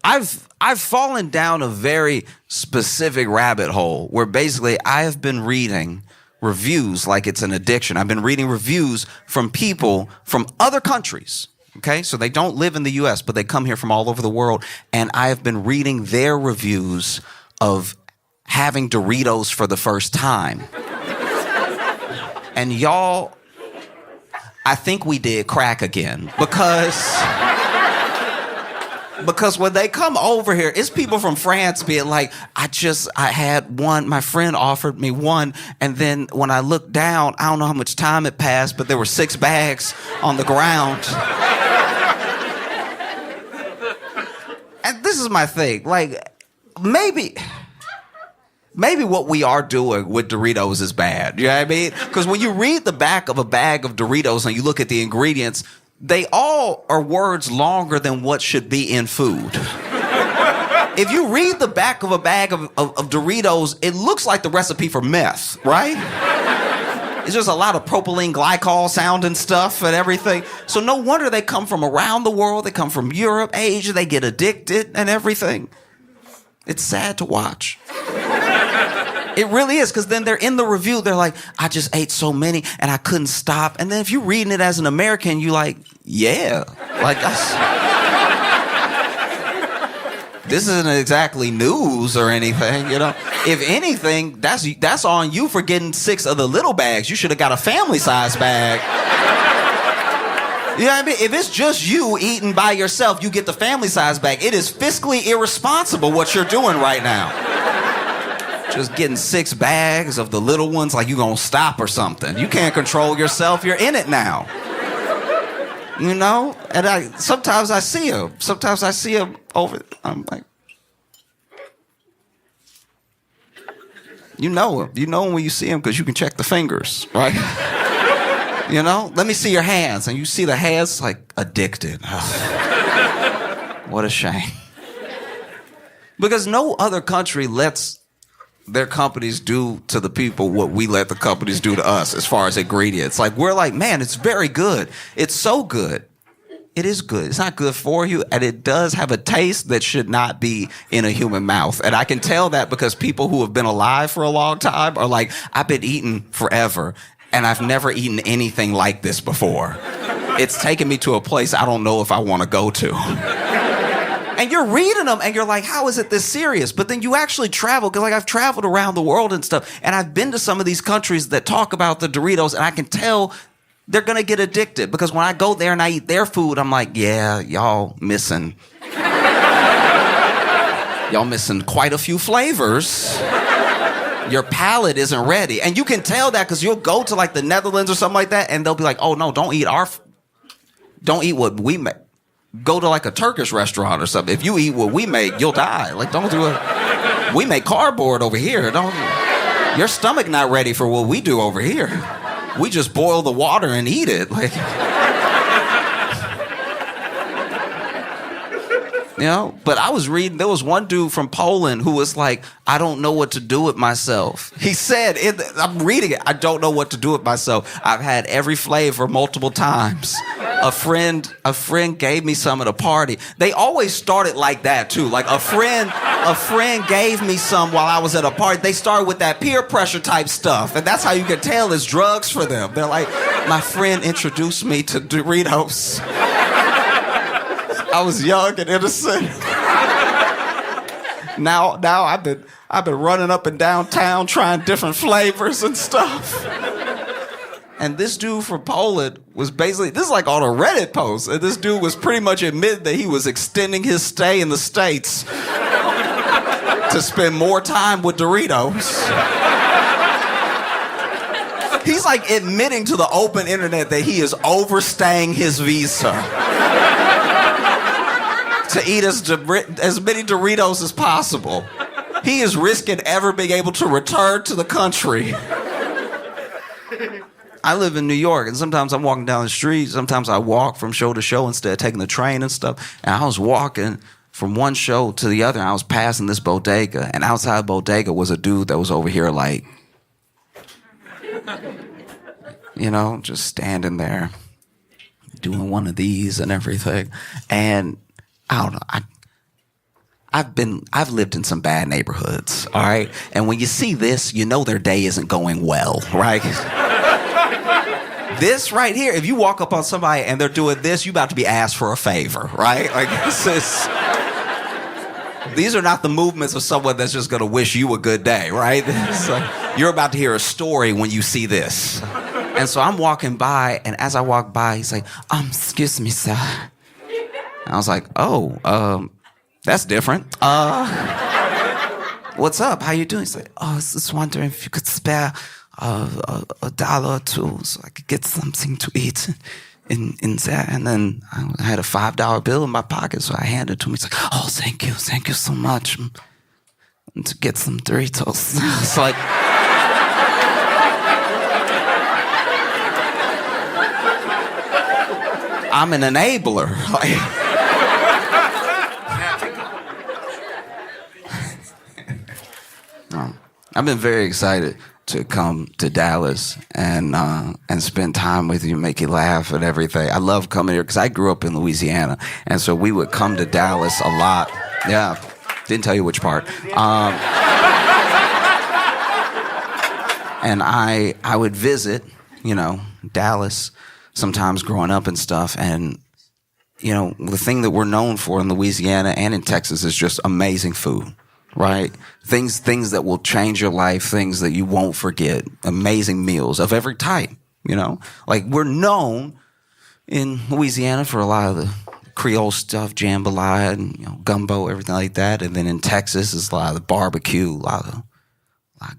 I've fallen down a very specific rabbit hole where basically I have been reading reviews like it's an addiction. I've been reading reviews from people from other countries. Okay, so they don't live in the US, but they come here from all over the world. And I have been reading their reviews of having Doritos for the first time. And y'all, I think we did crack again because when they come over here, it's people from France being like, I had one, my friend offered me one, and then when I looked down, I don't know how much time had passed, but there were 6 bags on the ground. And this is my thing, like, maybe what we are doing with Doritos is bad, you know what I mean? Because when you read the back of a bag of Doritos and you look at the ingredients, they all are words longer than what should be in food. If you read the back of a bag of Doritos, it looks like the recipe for meth, right? It's just a lot of propylene glycol sounding stuff and everything. So no wonder they come from around the world. They come from Europe, Asia. They get addicted and everything. It's sad to watch. It really is, because then they're in the review. They're like, I just ate so many and I couldn't stop. And then if you're reading it as an American, you like, yeah. Like, this isn't exactly news or anything, you know? If anything, that's on you for getting 6 of the little bags. You should have got a family-size bag. You know what I mean? If it's just you eating by yourself, you get the family-size bag. It is fiscally irresponsible what you're doing right now. Just getting 6 bags of the little ones like you gonna stop or something. You can't control yourself. You're in it now. You know? And sometimes I see him. Sometimes I see him over. I'm like, you know him. You know him when you see him because you can check the fingers, right? You know? Let me see your hands. And you see the hands like addicted. What a shame. Because no other country lets their companies do to the people what we let the companies do to us as far as ingredients. Like, we're like, man, it's very good. It's so good. It is good. It's not good for you, and it does have a taste that should not be in a human mouth. And I can tell that because people who have been alive for a long time are like, I've been eating forever, and I've never eaten anything like this before. It's taken me to a place I don't know if I want to go to. And you're reading them and you're like, how is it this serious? But then you actually travel, because like I've traveled around the world and stuff, and I've been to some of these countries that talk about the Doritos, and I can tell they're going to get addicted, because when I go there and I eat their food, I'm like, yeah, y'all missing quite a few flavors. Your palate isn't ready. And you can tell that because you'll go to like the Netherlands or something like that, and they'll be like, oh no, don't eat what we make. Go to like a Turkish restaurant or something. If you eat what we make, you'll die. Like, don't do it. We make cardboard over here. Your stomach not ready for what we do over here. We just boil the water and eat it. Like, you know, but I was reading, there was one dude from Poland who was like, I don't know what to do with myself. He said, I'm reading it, I don't know what to do with myself. I've had every flavor multiple times. A friend gave me some at a party. They always started like that too. Like a friend gave me some while I was at a party. They started with that peer pressure type stuff. And that's how you can tell it's drugs for them. They're like, my friend introduced me to Doritos. I was young and innocent. Now I've been running up and down town trying different flavors and stuff. And this dude from Poland was basically, this is like on a Reddit post, and this dude was pretty much admitting that he was extending his stay in the States to spend more time with Doritos. He's like admitting to the open internet that he is overstaying his visa to eat as many Doritos as possible. He is risking ever being able to return to the country. I live in New York, and sometimes I'm walking down the street. Sometimes I walk from show to show instead of taking the train and stuff. And I was walking from one show to the other, and I was passing this bodega. And outside the bodega was a dude that was over here like, you know, just standing there, doing one of these and everything. And I don't know, I've lived in some bad neighborhoods, all right? And when you see this, you know their day isn't going well, right? This right here, if you walk up on somebody and they're doing this, you about to be asked for a favor, right? Like, these are not the movements of someone that's just gonna wish you a good day, right? You're about to hear a story when you see this. And so I'm walking by, and as I walk by, he's like, excuse me, sir. And I was like, oh, that's different. What's up? How you doing? He's like, I was just wondering if you could spare $1 or $2 so I could get something to eat in there. And then I had a $5 bill in my pocket, so I handed it to him. He's like, oh, thank you so much. And to get some Doritos. It's like, I'm an enabler. I've been very excited to come to Dallas and spend time with you, make you laugh and everything. I love coming here because I grew up in Louisiana, and so we would come to Dallas a lot. Yeah, didn't tell you which part. And I would visit, Dallas sometimes growing up and stuff, and the thing that we're known for in Louisiana and in Texas is just amazing food. Right? Things that will change your life, things that you won't forget, amazing meals of every type, Like, we're known in Louisiana for a lot of the Creole stuff, jambalaya and gumbo, everything like that. And then in Texas, it's a lot of the barbecue, a lot of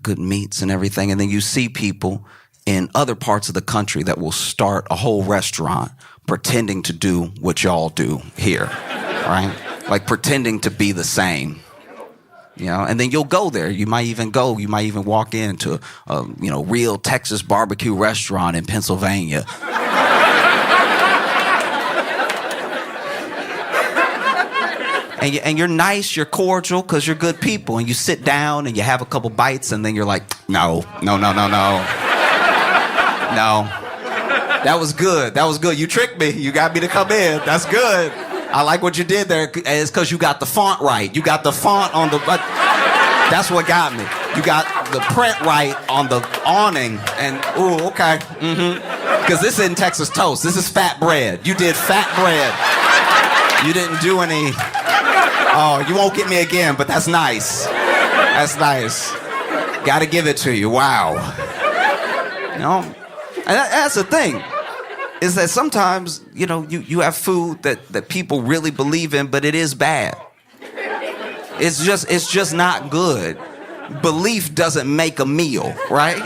good meats and everything. And then you see people in other parts of the country that will start a whole restaurant pretending to do what y'all do here, right? Like pretending to be the same. And then you'll go there. You might even walk into a, real Texas barbecue restaurant in Pennsylvania. And you're nice, you're cordial, because you're good people. And you sit down and you have a couple bites, and then you're like, no. No. That was good. You tricked me. You got me to come in. That's good. I like what you did there. It's because you got the font right. You got the font on the... That's what got me. You got the print right on the awning. And, ooh, okay. Because this isn't Texas toast. This is fat bread. You did fat bread. You didn't do any... Oh, you won't get me again, but that's nice. That's nice. Got to give it to you. Wow. And that's the thing. Is that sometimes, you have food that people really believe in, but it is bad. It's just not good. Belief doesn't make a meal, right?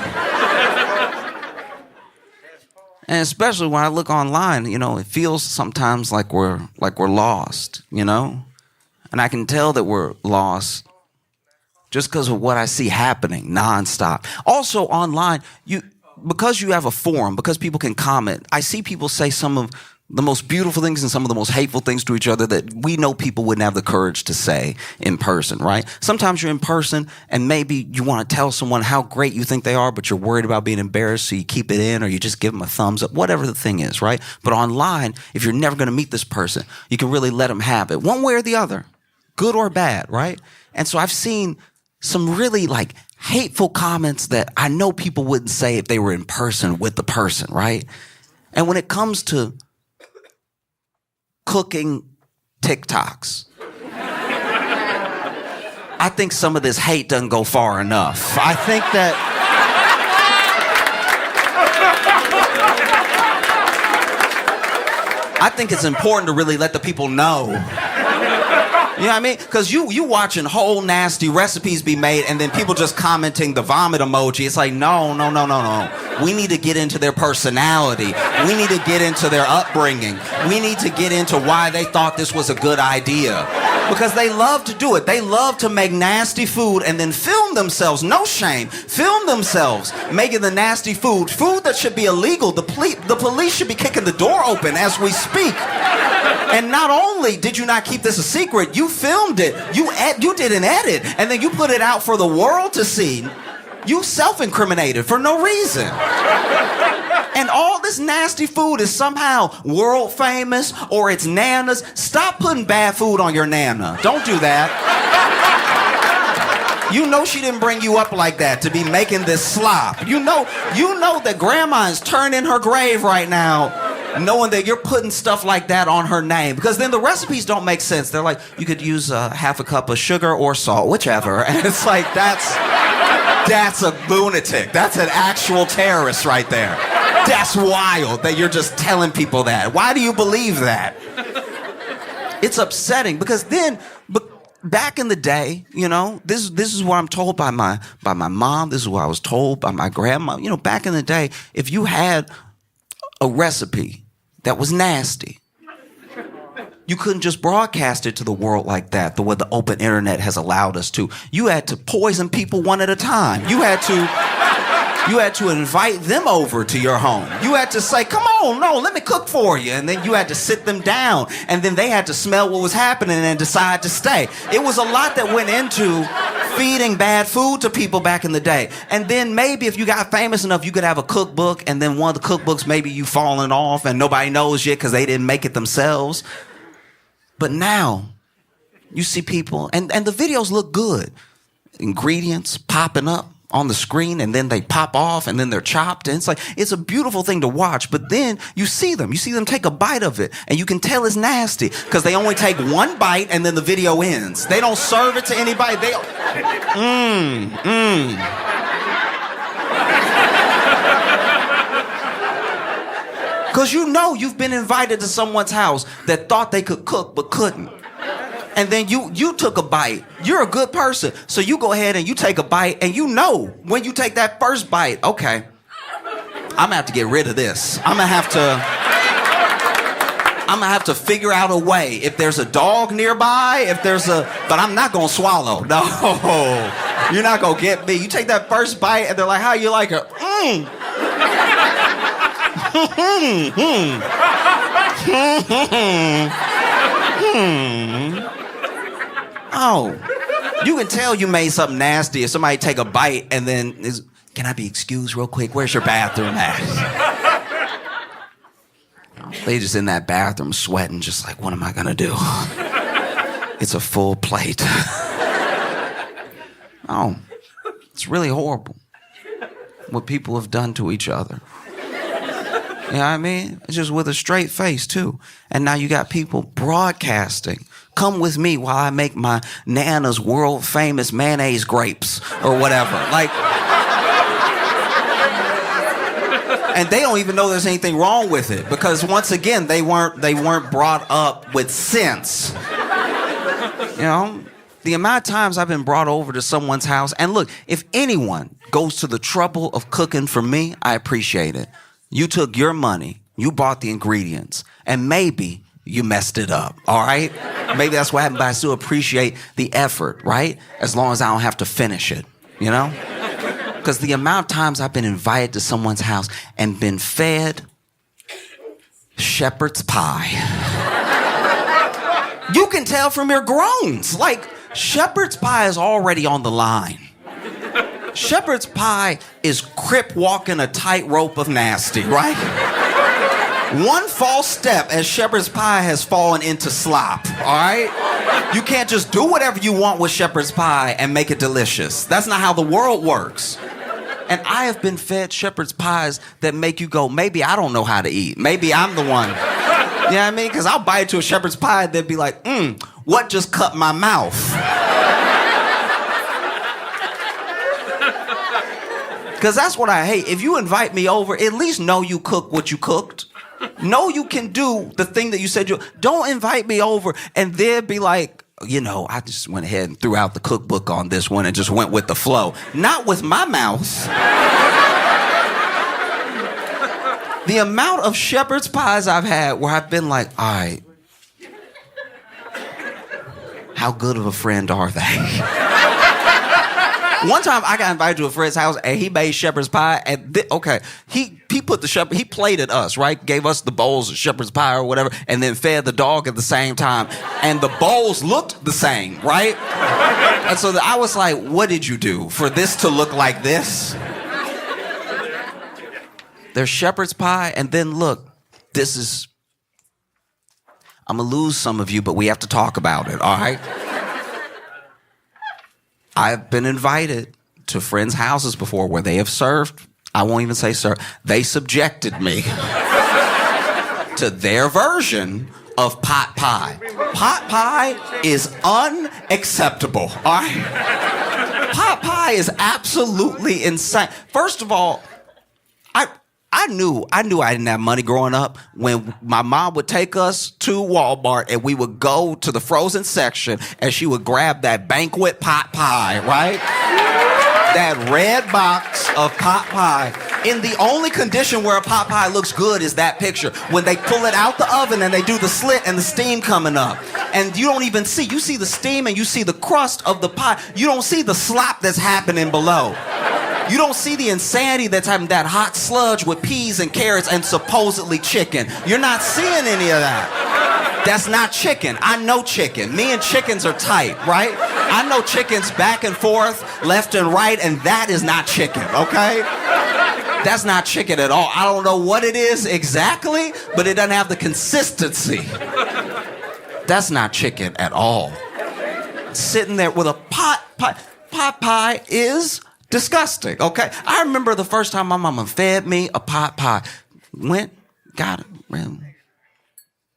And especially when I look online, it feels sometimes like we're lost, And I can tell that we're lost just because of what I see happening nonstop. Also online, because you have a forum, because people can comment, I see people say some of the most beautiful things and some of the most hateful things to each other that we know people wouldn't have the courage to say in person, right? Sometimes you're in person and maybe you want to tell someone how great you think they are, but you're worried about being embarrassed, so you keep it in or you just give them a thumbs up, whatever the thing is, right? But online, if you're never going to meet this person, you can really let them have it, one way or the other, good or bad, right? And so I've seen some really hateful comments that I know people wouldn't say if they were in person with the person, right? And when it comes to cooking TikToks, I think some of this hate doesn't go far enough. I think that it's important to really let the people know. You know what I mean? Because you watching whole nasty recipes be made and then people just commenting the vomit emoji. It's like, no. We need to get into their personality. We need to get into their upbringing. We need to get into why they thought this was a good idea. Because they love to do it. They love to make nasty food and then film themselves, no shame, film themselves making the nasty food that should be illegal. The police should be kicking the door open as we speak. And not only did you not keep this a secret, you filmed it. You did an edit, and then you put it out for the world to see. You self-incriminated for no reason. And all this nasty food is somehow world famous or it's Nana's. Stop putting bad food on your Nana. Don't do that. You know she didn't bring you up like that to be making this slop. You know that grandma is turning her grave right now knowing that you're putting stuff like that on her name. Because then the recipes don't make sense. They're like, you could use half a cup of sugar or salt, whichever. And it's like, that's a lunatic. That's an actual terrorist right there. That's wild that you're just telling people that. Why do you believe that? It's upsetting because then... Back in the day, you know, this is what I'm told by my mom. This is what I was told by my grandma. You know, back in the day, if you had a recipe that was nasty, you couldn't just broadcast it to the world like that, the way the open internet has allowed us to. You had to poison people one at a time. You had to invite them over to your home. You had to say, come on, no, let me cook for you. And then you had to sit them down. And then they had to smell what was happening and decide to stay. It was a lot that went into feeding bad food to people back in the day. And then maybe if you got famous enough, you could have a cookbook. And then one of the cookbooks, maybe you falling off and nobody knows yet because they didn't make it themselves. But now, you see people, and the videos look good. Ingredients popping up on the screen, and then they pop off, and then they're chopped, and it's a beautiful thing to watch. But then you see them take a bite of it, and you can tell it's nasty because they only take one bite, and then the video ends. They don't serve it to anybody. Because you know you've been invited to someone's house that thought they could cook but couldn't. And then you took a bite. You're a good person. So you go ahead and you take a bite, and you know when you take that first bite, okay, I'm gonna have to get rid of this. I'm gonna have to figure out a way. If there's a dog nearby, but I'm not gonna swallow. No, you're not gonna get me. You take that first bite, and they're like, how you like it? Oh, you can tell you made something nasty if somebody take a bite and then can I be excused real quick? Where's your bathroom at? They just in that bathroom sweating, just like, what am I gonna do? It's a full plate. Oh, it's really horrible what people have done to each other. You know what I mean? It's just with a straight face, too. And now you got people broadcasting. Come with me while I make my Nana's world-famous mayonnaise grapes or whatever. And they don't even know there's anything wrong with it because, once again, they weren't brought up with sense. You know? The amount of times I've been brought over to someone's house, and look, if anyone goes to the trouble of cooking for me, I appreciate it. You took your money, you bought the ingredients, and maybe you messed it up, all right? Maybe that's what happened, but I still appreciate the effort, right? As long as I don't have to finish it, you know? Because the amount of times I've been invited to someone's house and been fed shepherd's pie. You can tell from your groans. Like, shepherd's pie is already on the line. Shepherd's pie is crip walking a tightrope of nasty, right? One false step and shepherd's pie has fallen into slop, all right? You can't just do whatever you want with shepherd's pie and make it delicious. That's not how the world works. And I have been fed shepherd's pies that make you go, maybe I don't know how to eat. Maybe I'm the one. You know what I mean? Because I'll bite into a shepherd's pie and they'll be like, what just cut my mouth? Because that's what I hate. If you invite me over, at least know you cook what you cooked. Know you can do the thing that you said you... Don't invite me over and then be like, you know, I just went ahead and threw out the cookbook on this one and just went with the flow. Not with my mouth. The amount of shepherd's pies I've had where I've been like, all right, how good of a friend are they? One time I got invited to a friend's house and he made shepherd's pie and he put he plated us, right? Gave us the bowls of shepherd's pie or whatever and then fed the dog at the same time. And the bowls looked the same, right? And so I was like, what did you do for this to look like this? There's shepherd's pie and then look, I'm gonna lose some of you, but we have to talk about it, all right? I've been invited to friends' houses before where they have served. I won't even say served. They subjected me to their version of pot pie. Pot pie is unacceptable. All right? Pot pie is absolutely insane. First of all, I knew I didn't have money growing up when my mom would take us to Walmart and we would go to the frozen section and she would grab that banquet pot pie, right? That red box of pot pie. In the only condition where a pot pie looks good is that picture. When they pull it out the oven and they do the slit and the steam coming up. And you don't even see. You see the steam and you see the crust of the pie. You don't see the slop that's happening below. You don't see the insanity that's having that hot sludge with peas and carrots and supposedly chicken. You're not seeing any of that. That's not chicken. I know chicken. Me and chickens are tight, right? I know chickens back and forth, left and right, and that is not chicken, okay? That's not chicken at all. I don't know what it is exactly, but it doesn't have the consistency. That's not chicken at all. Sitting there with a pot pie is disgusting, okay? I remember the first time my mama fed me a pot pie. Went, got it,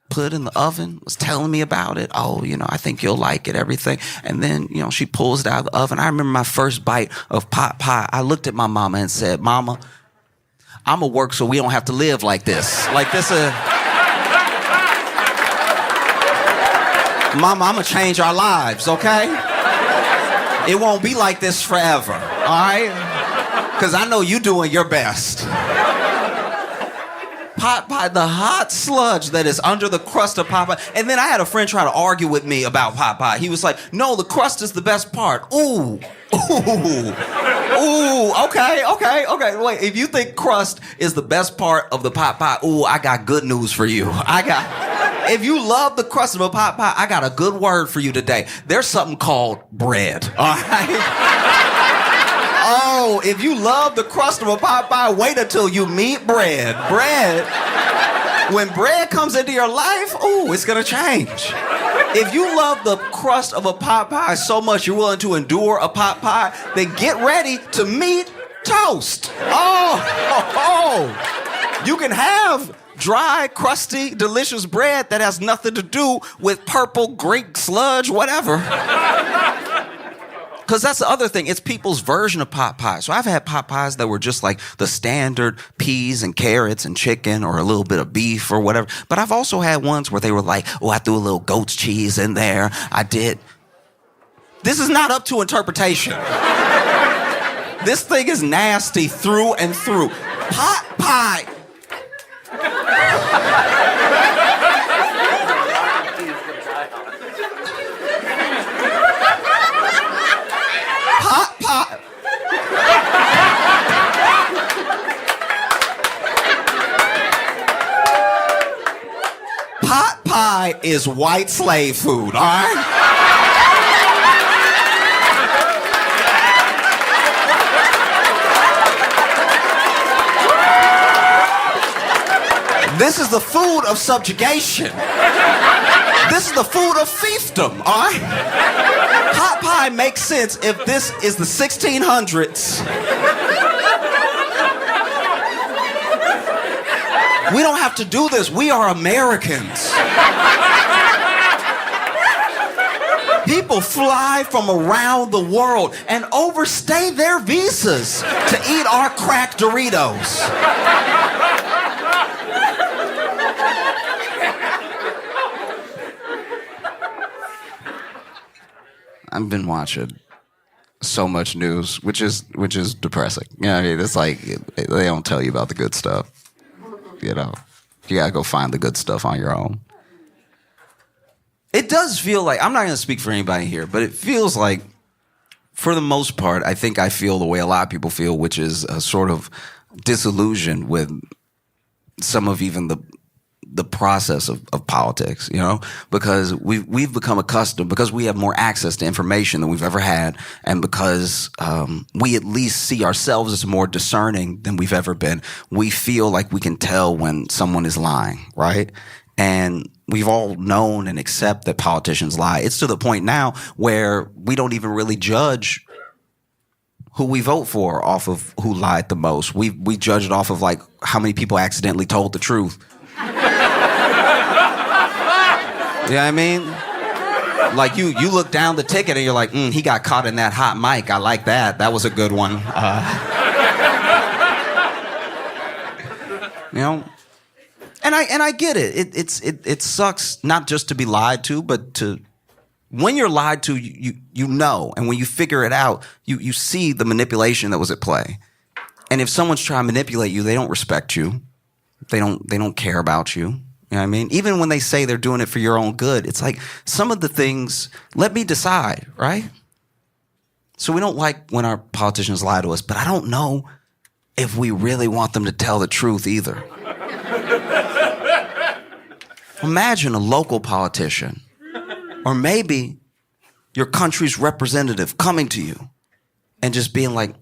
put it in the oven, was telling me about it. Oh, I think you'll like it, everything. And then, she pulls it out of the oven. I remember my first bite of pot pie. I looked at my mama and said, Mama, I'm gonna work so we don't have to live like this. Like this, Mama, I'm gonna change our lives, okay? It won't be like this forever, all right? Because I know you doing your best. Pot pie, the hot sludge that is under the crust of pot pie. And then I had a friend try to argue with me about pot pie. He was like, no, the crust is the best part. Ooh, okay. Wait, if you think crust is the best part of the pot pie, I got good news for you. If you love the crust of a pot pie, I got a good word for you today. There's something called bread, all right? Oh, if you love the crust of a pot pie, wait until you meet bread. Bread, when bread comes into your life, it's gonna change. If you love the crust of a pot pie so much you're willing to endure a pot pie, then get ready to meet toast. You can have dry, crusty, delicious bread that has nothing to do with purple Greek sludge, whatever. Because that's the other thing. It's people's version of pot pie. So I've had pot pies that were just like the standard peas and carrots and chicken or a little bit of beef or whatever. But I've also had ones where they were like, I threw a little goat's cheese in there. I did. This is not up to interpretation. This thing is nasty through and through. Pot pie. Pot pie is white slave food, all right? This is the food of subjugation. This is the food of fiefdom, all right? Pot pie makes sense if this is the 1600s. We don't have to do this. We are Americans. People fly from around the world and overstay their visas to eat our crack Doritos. I've been watching so much news, which is depressing. It's like they don't tell you about the good stuff. You gotta go find the good stuff on your own. It does feel like, I'm not gonna speak for anybody here, but it feels like, for the most part, I think I feel the way a lot of people feel, which is a sort of disillusion with some of even the process of politics, because we've become accustomed, because we have more access to information than we've ever had, and because we at least see ourselves as more discerning than we've ever been. We feel like we can tell when someone is lying, right? And we've all known and accept that politicians lie. It's to the point now where we don't even really judge who we vote for off of who lied the most. We judge it off of like how many people accidentally told the truth. You know what I mean? Like you look down the ticket and you're like, he got caught in that hot mic. I like that. That was a good one. You know? And I get it. It sucks not just to be lied to, but to when you're lied to, you know, and when you figure it out, you see the manipulation that was at play. And if someone's trying to manipulate you, they don't respect you. They don't care about you. You know what I mean? Even when they say they're doing it for your own good, it's like some of the things, let me decide, right? So we don't like when our politicians lie to us, but I don't know if we really want them to tell the truth either. Imagine a local politician, or maybe your country's representative coming to you and just being like,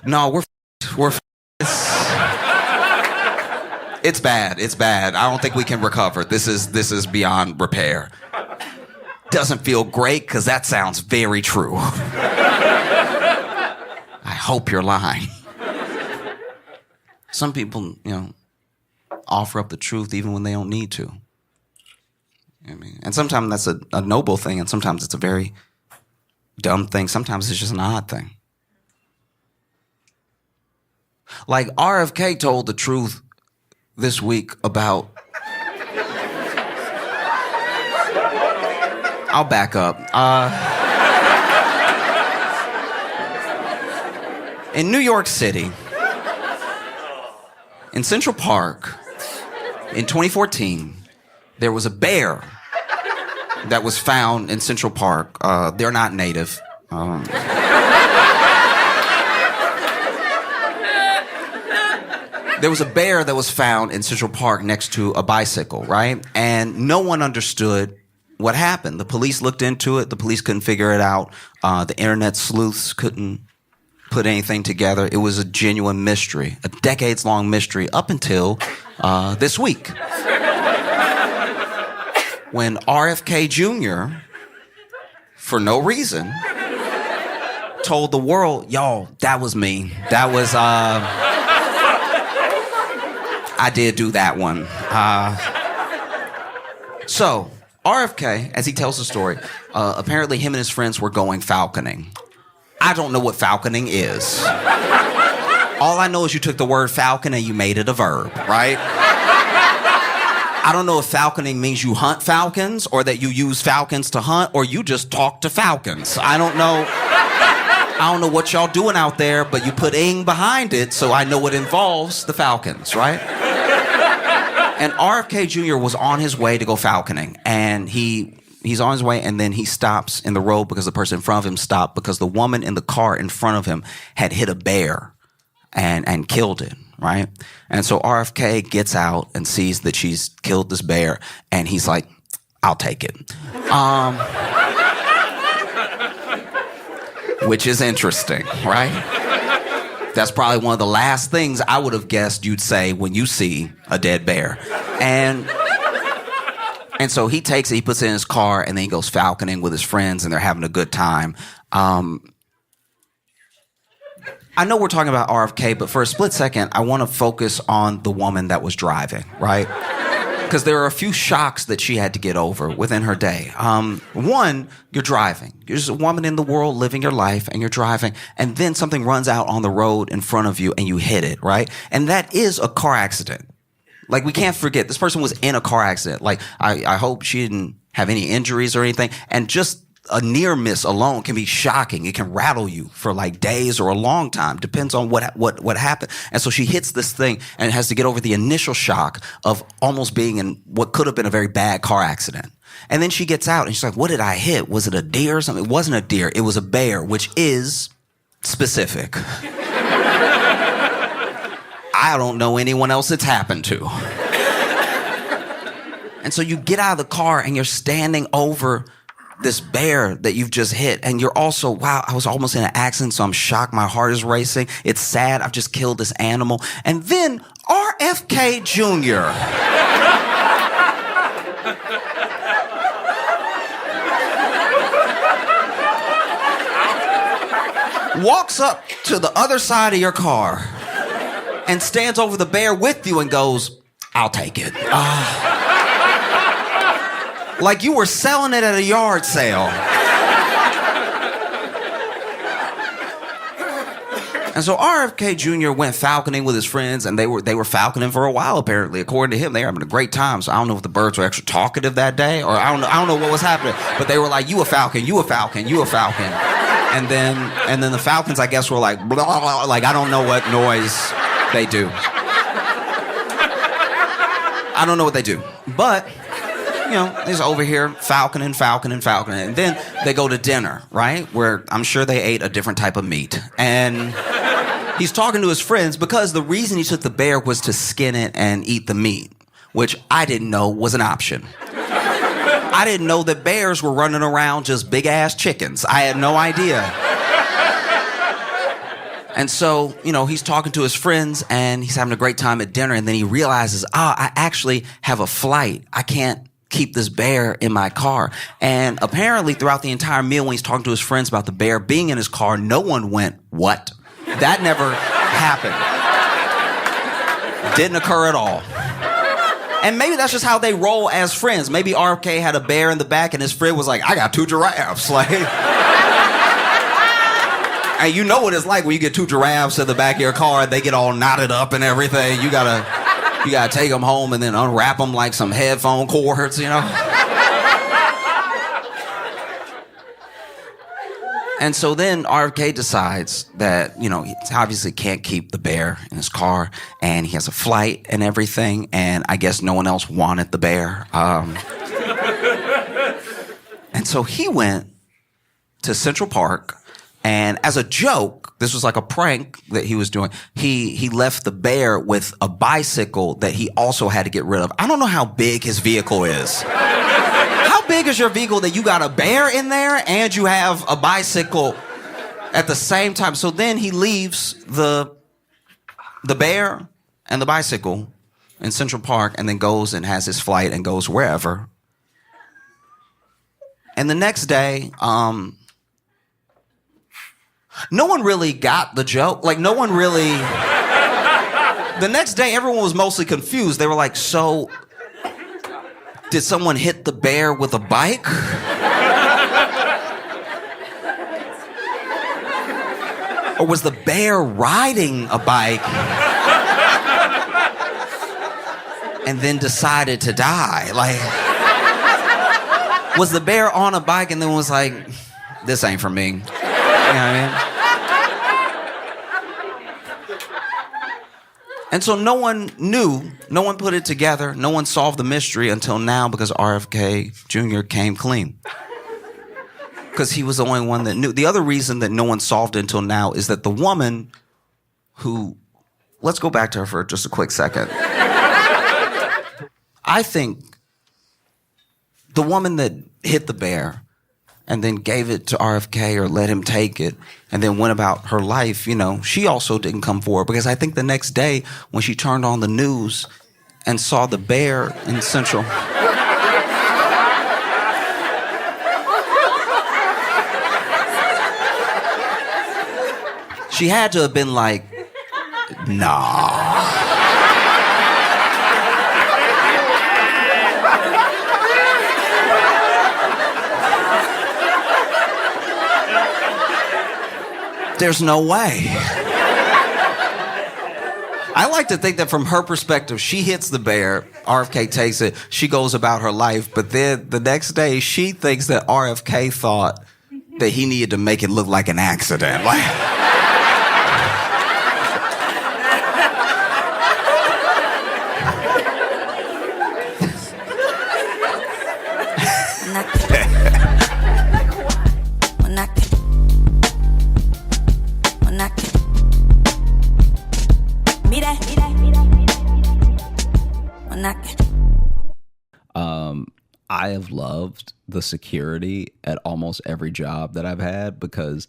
no, it's bad. I don't think we can recover. This is beyond repair. Doesn't feel great because that sounds very true. I hope you're lying. Some people, offer up the truth even when they don't need to. You know what I mean? And sometimes that's a noble thing, and sometimes it's a very dumb thing. Sometimes it's just an odd thing. Like RFK told the truth this week about... I'll back up. In New York City, in Central Park, in 2014, there was a bear that was found in Central Park. They're not native. There was a bear that was found in Central Park next to a bicycle, right? And no one understood what happened. The police looked into it. The police couldn't figure it out. The internet sleuths couldn't put anything together. It was a genuine mystery, a decades-long mystery up until this week, when RFK Jr., for no reason, told the world, y'all, that was me. That was, I did do that one. So, RFK, as he tells the story, apparently him and his friends were going falconing. I don't know what falconing is. All I know is you took the word falcon and you made it a verb, right? I don't know if falconing means you hunt falcons or that you use falcons to hunt or you just talk to falcons. I don't know what y'all doing out there, but you put ing behind it, so I know it involves the falcons, right? And RFK Jr. was on his way to go falconing, and he's on his way, and then he stops in the road because the person in front of him stopped because the woman in the car in front of him had hit a bear and killed it, right? And so RFK gets out and sees that she's killed this bear, and he's like, I'll take it. Which is interesting, right? That's probably one of the last things I would have guessed you'd say when you see a dead bear. And so he takes it, he puts it in his car, and then he goes falconing with his friends, and they're having a good time. I know we're talking about RFK, but for a split second, I want to focus on the woman that was driving, right? Because there are a few shocks that she had to get over within her day. One, you're driving. You're just a woman in the world living your life, and you're driving, and then something runs out on the road in front of you, and you hit it, right? And that is a car accident. Like, we can't forget, this person was in a car accident. Like, I hope she didn't have any injuries or anything. And just a near miss alone can be shocking. It can rattle you for like days or a long time. Depends on what happened. And so she hits this thing and has to get over the initial shock of almost being in what could have been a very bad car accident. And then she gets out and she's like, what did I hit? Was it a deer or something? It wasn't a deer. It was a bear, which is specific. I don't know anyone else it's happened to. And so you get out of the car and you're standing over this bear that you've just hit. And you're also, wow, I was almost in an accident, so I'm shocked. My heart is racing. It's sad. I've just killed this animal. And then RFK Jr. walks up to the other side of your car and stands over the bear with you and goes, I'll take it. Like you were selling it at a yard sale. And so RFK Jr. went falconing with his friends, and they were falconing for a while, apparently. According to him, they were having a great time. So I don't know if the birds were extra talkative that day, or I don't know what was happening. But they were like, you a falcon, you a falcon, you a falcon. And then the falcons, I guess, were like, blah, blah, blah, like I don't know what noise they do. I don't know what they do. But, you know, he's over here falconing. And then they go to dinner, right? Where I'm sure they ate a different type of meat. And he's talking to his friends because the reason he took the bear was to skin it and eat the meat, which I didn't know was an option. I didn't know that bears were running around just big-ass chickens. I had no idea. And so, you know, he's talking to his friends and he's having a great time at dinner, and then he realizes, I actually have a flight. I can't keep this bear in my car. And apparently throughout the entire meal, when he's talking to his friends about the bear being in his car, no one went, what? That never happened. Didn't occur at all. And maybe that's just how they roll as friends. Maybe RFK had a bear in the back and his friend was like, I got 2 giraffes. Like, and you know what it's like when you get 2 giraffes in the back of your car and they get all knotted up and everything. You gotta take them home and then unwrap them like some headphone cords, you know? And so then RFK decides that, you know, he obviously can't keep the bear in his car, and he has a flight and everything, and I guess no one else wanted the bear. And so he went to Central Park, and as a joke, this was like a prank that he was doing, he left the bear with a bicycle that he also had to get rid of. I don't know how big his vehicle is. How big is your vehicle that you got a bear in there and you have a bicycle at the same time? So then he leaves the bear and the bicycle in Central Park and then goes and has his flight and goes wherever. And the next day, no one really got the joke. Like, no one really... The next day, everyone was mostly confused. They were like, so... did someone hit the bear with a bike? Or was the bear riding a bike and then decided to die? Like, was the bear on a bike and then was like, this ain't for me? You know what I mean? And so no one knew, no one put it together, no one solved the mystery until now, because RFK Jr. came clean. Because he was the only one that knew. The other reason that no one solved it until now is that the woman who, let's go back to her for just a quick second. I think the woman that hit the bear and then gave it to RFK or let him take it and then went about her life, you know, she also didn't come forward, because I think the next day when she turned on the news and saw the bear in Central... she had to have been like, nah. There's no way. I like to think that from her perspective, she hits the bear, RFK takes it, she goes about her life, but then the next day, she thinks that RFK thought that he needed to make it look like an accident. Like... I have loved the security at almost every job that I've had, because,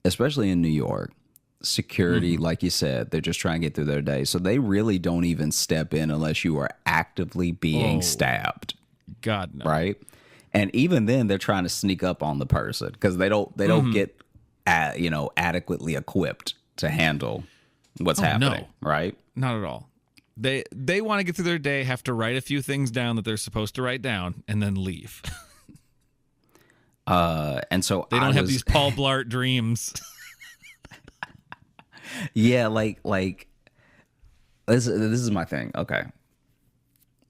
especially in New York, security, like you said, they're just trying to get through their day. So they really don't even step in unless you are actively being stabbed. God, no. Right? And even then, they're trying to sneak up on the person because they don't get adequately equipped to handle what's happening. No. Right? Not at all. They want to get through their day, have to write a few things down that they're supposed to write down, and then leave. And so they don't have these Paul Blart dreams. Yeah, like this is my thing. Okay.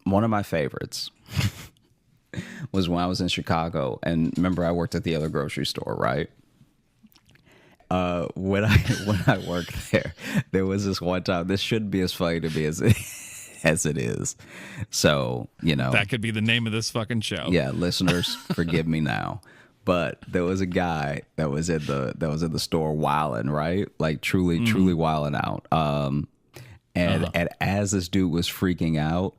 One of my favorites was when I was in Chicago, and remember I worked at the other grocery store, right? When I worked there was this one time. This shouldn't be as funny to me as it is. So, that could be the name of this fucking show. Yeah, listeners, forgive me now. But there was a guy that was in the store wilding, right? Like truly wilding out. And as this dude was freaking out,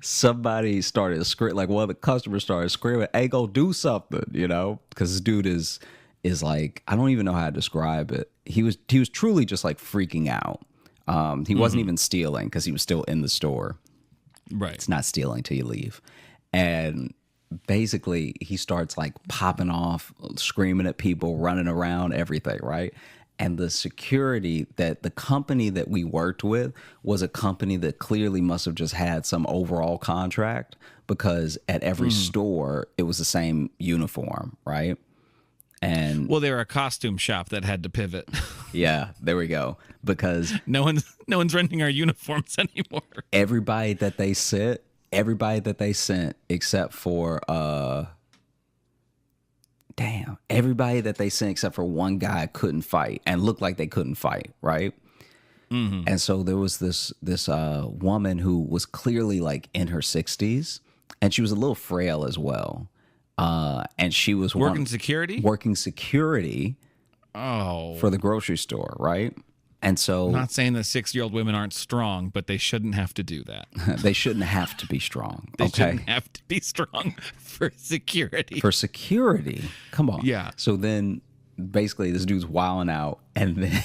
somebody started screaming, like one of the customers started screaming, "Hey, go do something," because this dude is like, I don't even know how to describe it. He was truly just like freaking out. He wasn't even stealing because he was still in the store. Right. It's not stealing till you leave. And basically he starts like popping off, screaming at people, running around, everything, right? And the security, that the company that we worked with was a company that clearly must have just had some overall contract, because at every store it was the same uniform, right? And well, they were a costume shop that had to pivot. Yeah, there we go. Because no one's renting our uniforms anymore. Everybody that they sent except for everybody that they sent except for one guy couldn't fight and looked like they couldn't fight, right? And so there was this woman who was clearly like in her 60s, and she was a little frail as well. And she was working security for the grocery store, right? And so, I'm not saying that 6-year-old women aren't strong, but they shouldn't have to do that. They shouldn't have to be strong. They shouldn't have to be strong for security. For security, come on. Yeah. So then, basically, this dude's wilding out, and then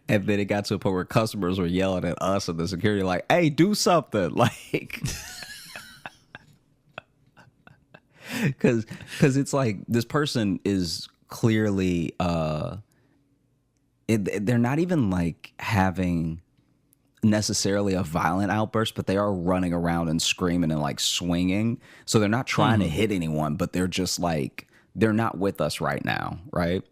and then it got to a point where customers were yelling at us and the security, like, "Hey, do something!" Like. Because it's like this person is clearly they're not even like having necessarily a violent outburst, but they are running around and screaming and like swinging. So they're not trying to hit anyone, but they're just like, they're not with us right now, right?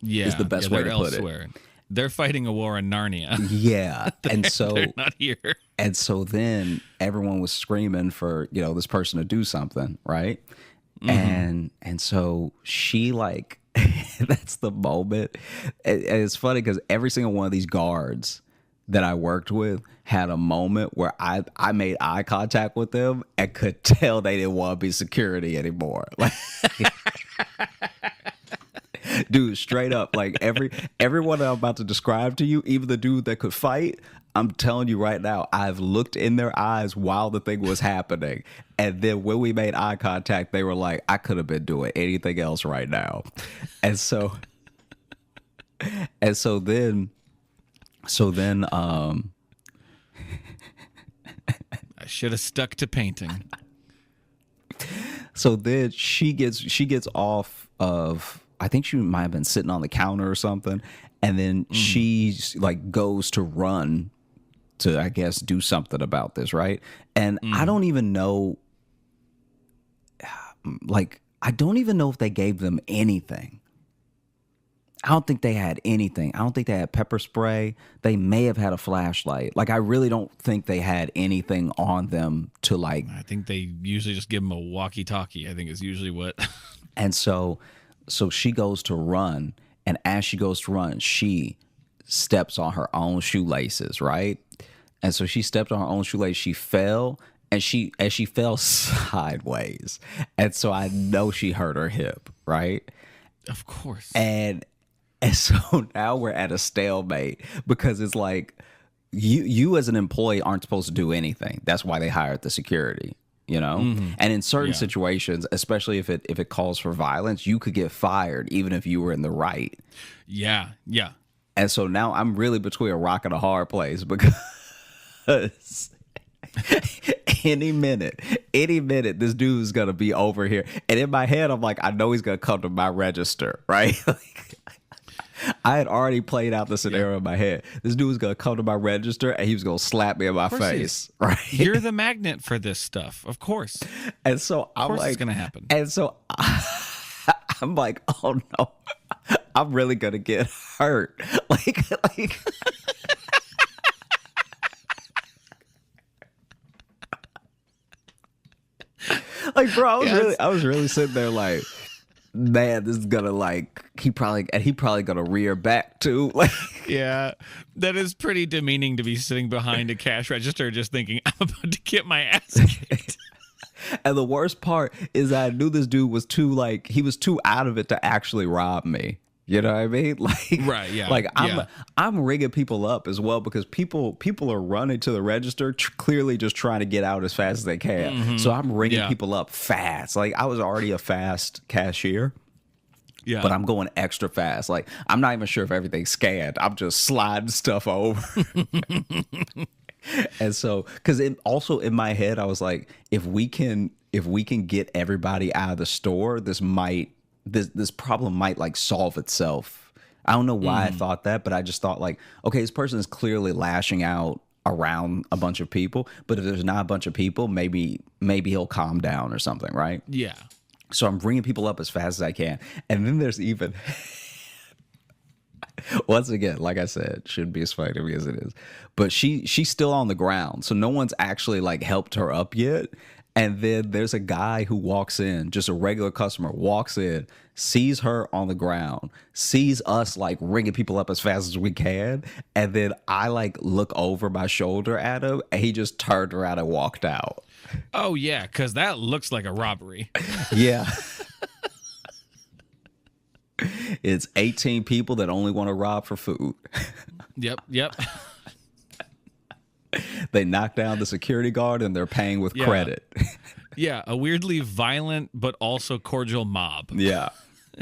Yeah, is the best way to put elsewhere. They're fighting a war in Narnia. Yeah, and so they're not here. And so then everyone was screaming for this person to do something, right? And so she like that's the moment. And it's funny because every single one of these guards that I worked with had a moment where I made eye contact with them and could tell they didn't want to be security anymore. Like, dude, straight up, like everyone I'm about to describe to you, even the dude that could fight, I'm telling you right now, I've looked in their eyes while the thing was happening. And then when we made eye contact, they were like, I could have been doing anything else right now. And so then I should have stuck to painting. So then she gets off of, I think she might have been sitting on the counter or something, and then she's like goes to run to, I guess, do something about this, right? And I don't even know, like, I don't even know if they gave them anything. I don't think they had anything. I don't think they had pepper spray. They may have had a flashlight. Like, I really don't think they had anything on them to like. I think they usually just give them a walkie-talkie, I think is usually what. And so she goes to run, and as she goes to run, she steps on her own shoelaces, right? And so she stepped on her own shoelace. She fell, and she fell sideways. And so I know she hurt her hip, right? Of course. And so now we're at a stalemate because it's like you as an employee aren't supposed to do anything. That's why they hired the security, you know? And in certain situations, especially if it calls for violence, you could get fired even if you were in the right. Yeah. Yeah. And so now I'm really between a rock and a hard place because any minute, this dude's gonna be over here. And in my head, I'm like, I know he's gonna come to my register, right? I had already played out the scenario in my head. This dude was gonna come to my register and he was gonna slap me in my face, right? You're the magnet for this stuff, of course. And so I'm like, it's gonna happen. And so I'm like, oh no, I'm really gonna get hurt. Like. Like, bro, I was really sitting there like, man, this is gonna like he probably gonna rear back too. Like, yeah, that is pretty demeaning to be sitting behind a cash register just thinking I'm about to get my ass kicked. And the worst part is I knew this dude was he was too out of it to actually rob me. You know what I mean? Like, right, yeah. Like I'm rigging people up as well because people are running to the register clearly just trying to get out as fast as they can. So I'm rigging people up fast. Like I was already a fast cashier. Yeah. But I'm going extra fast. Like I'm not even sure if everything's scanned. I'm just sliding stuff over. And so, because also in my head, I was like, if we can get everybody out of the store, this problem might like solve itself. I don't know why I thought that, but I just thought like, okay, this person is clearly lashing out around a bunch of people, but if there's not a bunch of people, maybe he'll calm down or something, right? Yeah. So I'm bringing people up as fast as I can, and then there's even. Once again, like I said, shouldn't be as funny to me as it is. But she's still on the ground. So no one's actually like helped her up yet. And then there's a guy who walks in, just a regular customer, walks in, sees her on the ground, sees us like ringing people up as fast as we can. And then I like look over my shoulder at him and he just turned around and walked out. Oh, yeah, because that looks like a robbery. Yeah. It's 18 people that only want to rob for food. Yep. They knock down the security guard and they're paying with credit. Yeah, a weirdly violent but also cordial mob. Yeah.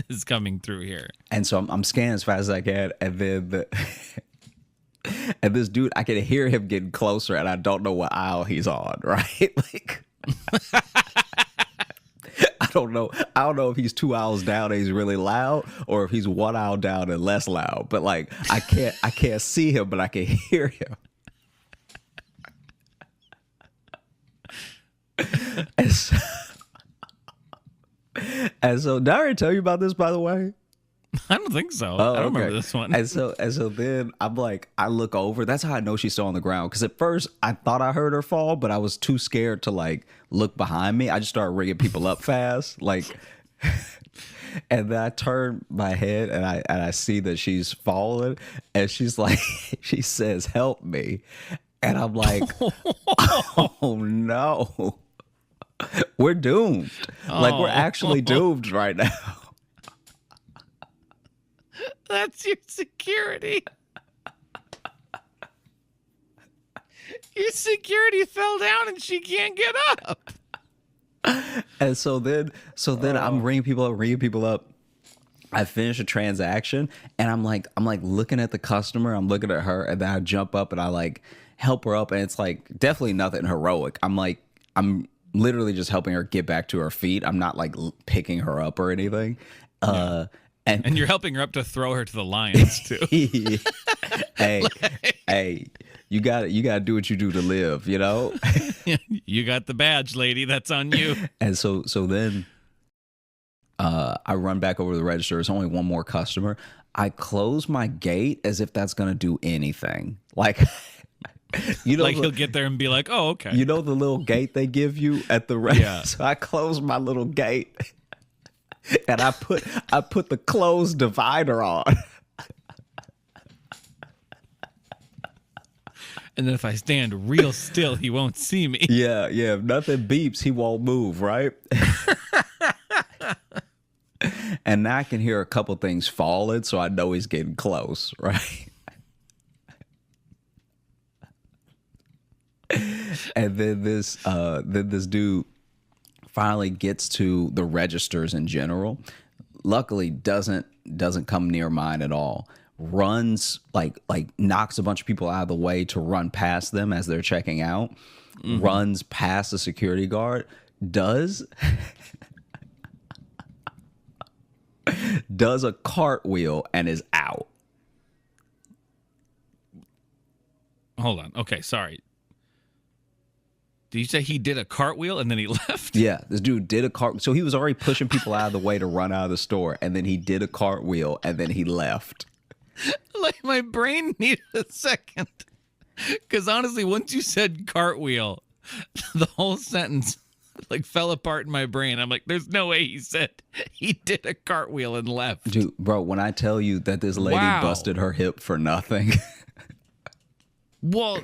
Is coming through here. And so I'm scanning as fast as I can, and then and this dude, I can hear him getting closer, and I don't know what aisle he's on, right? Like I don't know if he's 2 aisles down and he's really loud, or if he's 1 aisle down and less loud. But like I can't see him, but I can hear him. And so did I already tell you about this, by the way? I don't think so. Oh, I don't okay. remember this one. And so then I'm like, I look over. That's how I know she's still on the ground. Because at first I thought I heard her fall, but I was too scared to like look behind me. I just started ringing people up fast, like. And then I turn my head and I see that she's falling, and she's like, she says, "Help me," and I'm like, oh no. We're doomed. Like we're actually doomed right now. That's your security. Your security fell down and she can't get up. And so then I'm ringing people up. I finish a transaction and I'm like looking at the customer, I'm looking at her, and then I jump up and I like help her up, and it's like definitely nothing heroic. I'm literally just helping her get back to her feet. I'm not like picking her up or anything. And you're helping her up to throw her to the lions too. Hey, you got to do what you do to live, you know? You got the badge, lady. That's on you. And so then I run back over to the register. There's only one more customer. I close my gate as if that's going to do anything. Like, you know, like he'll get there and be like, "Oh, okay." You know the little gate they give you at the register? Yeah. So I close my little gate and I put the closed divider on. And then if I stand real still, he won't see me. Yeah. If nothing beeps, he won't move, right? And now I can hear a couple things falling, so I know he's getting close, right? And then this dude finally gets to the registers in general. Luckily, doesn't come near mine at all. Runs like knocks a bunch of people out of the way to run past them as they're checking out. Runs past the security guard. Does a cartwheel and is out. Hold on. Okay, sorry. Did you say he did a cartwheel and then he left? Yeah, this dude did a cart. So he was already pushing people out of the way to run out of the store, and then he did a cartwheel and then he left. Like, my brain needed a second. Because honestly, once you said cartwheel, the whole sentence like fell apart in my brain. I'm like, there's no way he said he did a cartwheel and left. Dude, bro, when I tell you that this lady busted her hip for nothing. Well,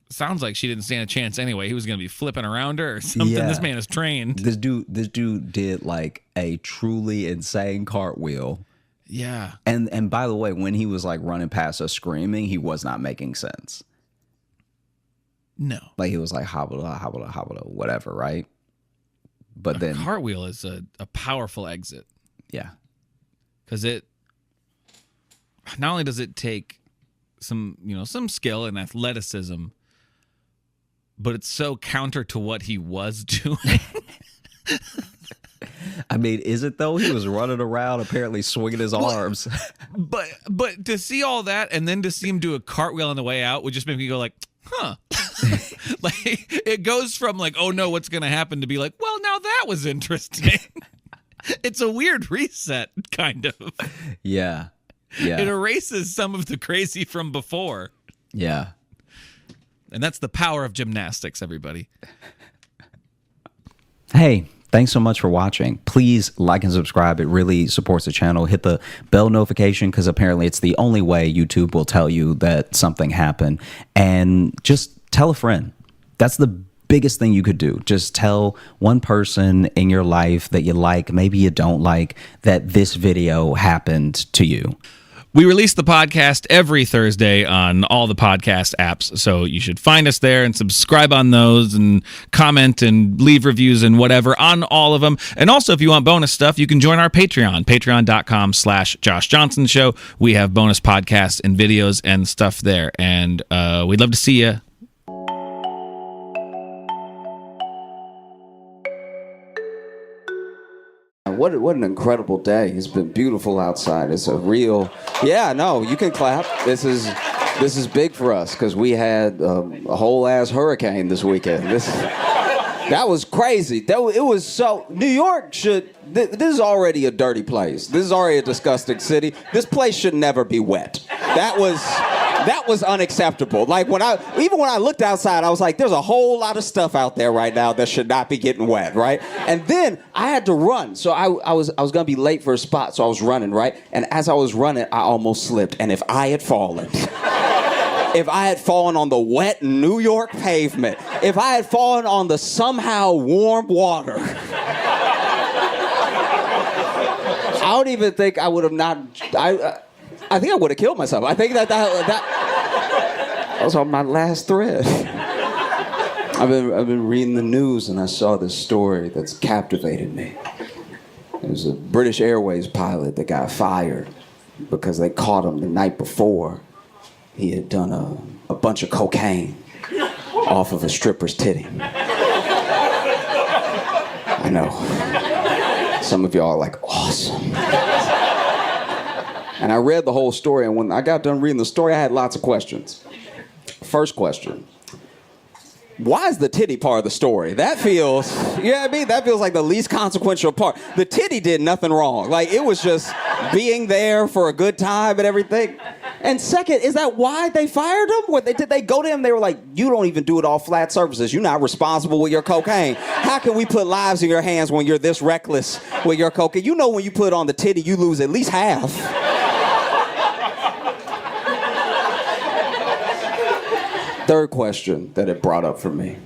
sounds like she didn't stand a chance anyway. He was going to be flipping around her or something. Yeah. This man is trained. This dude did like a truly insane cartwheel. Yeah. And by the way, when he was like running past us screaming, he was not making sense. No. Like he was like hobble, whatever, right? But then cartwheel is a powerful exit. Yeah. Because it not only does it take some skill and athleticism, but it's so counter to what he was doing. I mean, is it though? He was running around apparently swinging his arms. But to see all that and then to see him do a cartwheel on the way out would just make me go like, huh. Like it goes from like, oh no, what's gonna happen, to be like, well, now that was interesting. It's a weird reset, kind of. Yeah. Yeah. It erases some of the crazy from before. Yeah. And that's the power of gymnastics, everybody. Hey, thanks so much for watching. Please like and subscribe. It really supports the channel. Hit the bell notification because apparently it's the only way YouTube will tell you that something happened. And just tell a friend. That's the biggest thing you could do. Just tell one person in your life that you like, maybe you don't like, that this video happened to you. We release the podcast every Thursday on all the podcast apps, so you should find us there and subscribe on those and comment and leave reviews and whatever on all of them. And also, if you want bonus stuff, you can join our Patreon, patreon.com/Josh Johnson Show. We have bonus podcasts and videos and stuff there, and we'd love to see you. What an incredible day. It's been beautiful outside. It's a real, yeah, no, you can clap. This is big for us because we had a whole ass hurricane this weekend. That was crazy. It was so, New York this is already a dirty place. This is already a disgusting city. This place should never be wet. That was unacceptable. Like even when I looked outside, I was like, there's a whole lot of stuff out there right now that should not be getting wet, right? And then I had to run. So I was gonna be late for a spot, so I was running, right? And as I was running, I almost slipped. And if I had fallen on the wet New York pavement, if I had fallen on the somehow warm water, I don't even think I would have not. I think I would have killed myself. I think that was on my last thread. I've been reading the news and I saw this story that's captivated me. It was a British Airways pilot that got fired because they caught him the night before. He had done a bunch of cocaine off of a stripper's titty. I know. Some of y'all are like, awesome. And I read the whole story, and when I got done reading the story, I had lots of questions. First question. Why is the titty part of the story? That feels, you know what I mean? That feels like the least consequential part. The titty did nothing wrong. Like, it was just being there for a good time and everything. And second, is that why they fired him? What did they go to him? They were like, you don't even do it all flat surfaces. You're not responsible with your cocaine. How can we put lives in your hands when you're this reckless with your cocaine? You know when you put it on the titty, you lose at least half. Third question that it brought up for me.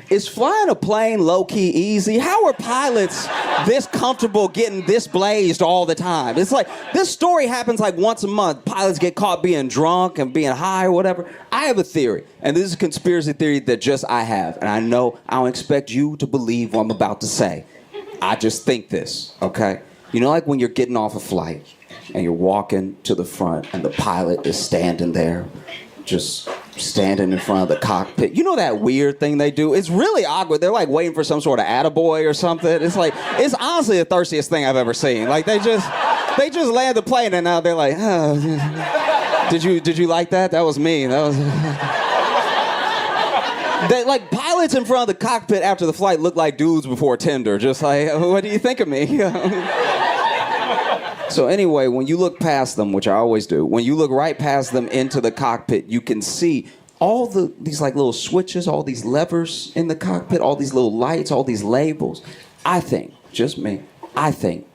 Is flying a plane low-key easy? How are pilots this comfortable getting this blazed all the time. It's like, this story happens like once a month. Pilots get caught being drunk and being high or whatever. I have a theory, and this is a conspiracy theory that just I have. And I know I don't expect you to believe what I'm about to say. I just think this, okay? You know, like when you're getting off a flight and you're walking to the front and the pilot is standing there, just standing in front of the cockpit. You know that weird thing they do? It's really awkward. They're like waiting for some sort of attaboy or something. It's like, it's honestly the thirstiest thing I've ever seen. Like they just land the plane and now they're like, oh, did you like that? That was me. That was... like pilots in front of the cockpit after the flight look like dudes before Tinder. Just like, what do you think of me? So anyway, when you look past them, which I always do, when you look right past them into the cockpit, you can see all these like little switches, all these levers in the cockpit, all these little lights, all these labels. I think, just me, I think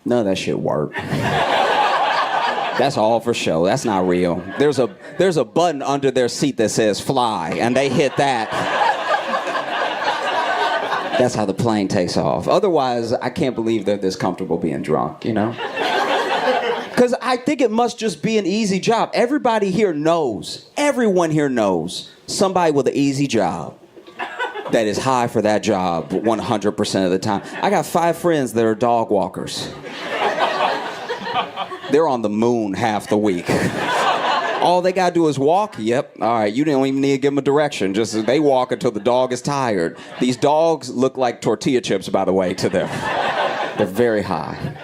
none of that shit worked. That's all for show. That's not real. There's a button under their seat that says fly, and they hit that. That's how the plane takes off. Otherwise, I can't believe they're this comfortable being drunk, you know? Because I think it must just be an easy job. Everyone here knows somebody with an easy job that is high for that job 100% of the time. I got 5 friends that are dog walkers. They're on the moon half the week. All they gotta do is walk. Yep. All right. You don't even need to give them a direction. Just they walk until the dog is tired. These dogs look like tortilla chips, by the way, to them. They're very high.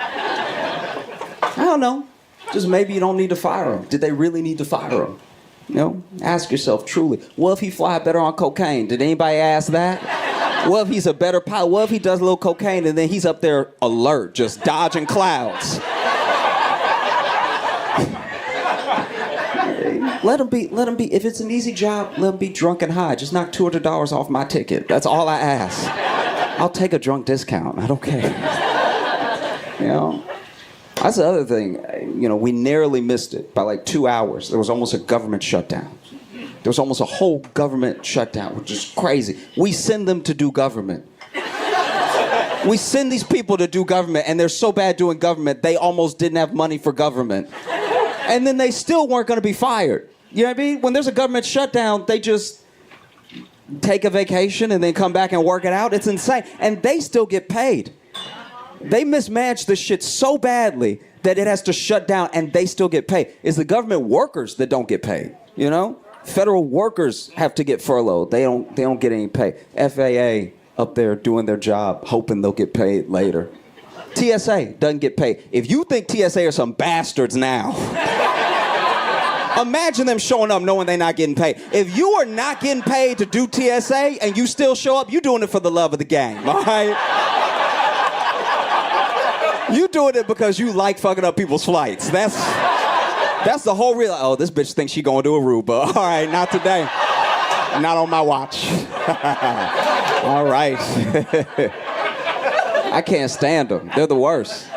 I don't know. Just maybe you don't need to fire them. Did they really need to fire them? You know? Ask yourself truly. What if he fly better on cocaine? Did anybody ask that? What if he's a better pilot? What if he does a little cocaine and then he's up there alert, just dodging clouds? Let him be. If it's an easy job, let him be drunk and high. Just knock $200 off my ticket. That's all I ask. I'll take a drunk discount. I don't care. You know? That's the other thing. You know, we narrowly missed it by like 2 hours. There was almost a government shutdown. There was almost a whole government shutdown, which is crazy. We send them to do government. We send these people to do government, and they're so bad doing government, they almost didn't have money for government. And then they still weren't going to be fired. You know what I mean? When there's a government shutdown, they just take a vacation and then come back and work it out. It's insane. And they still get paid. They mismanage this shit so badly that it has to shut down and they still get paid. It's the government workers that don't get paid, you know? Federal workers have to get furloughed. They don't get any pay. FAA up there doing their job, hoping they'll get paid later. TSA doesn't get paid. If you think TSA are some bastards now, imagine them showing up knowing they're not getting paid. If you are not getting paid to do TSA and you still show up, you're doing it for the love of the game, all right? You doing it because you like fucking up people's flights. That's the whole real. Oh, this bitch thinks she going to Aruba. All right, not today. Not on my watch. All right. I can't stand them. They're the worst.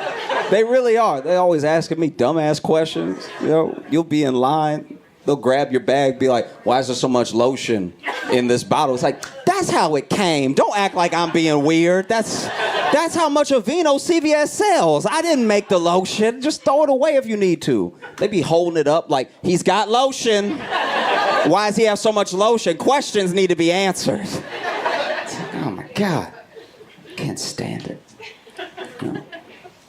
They really are. They always asking me dumbass questions. You know, you'll be in line. They'll grab your bag, be like, why is there so much lotion in this bottle? It's like, that's how it came. Don't act like I'm being weird. That's how much Aveeno CVS sells. I didn't make the lotion. Just throw it away if you need to. They be holding it up like, he's got lotion. Why does he have so much lotion? Questions need to be answered. It's like, oh my God. Can't stand it. You know?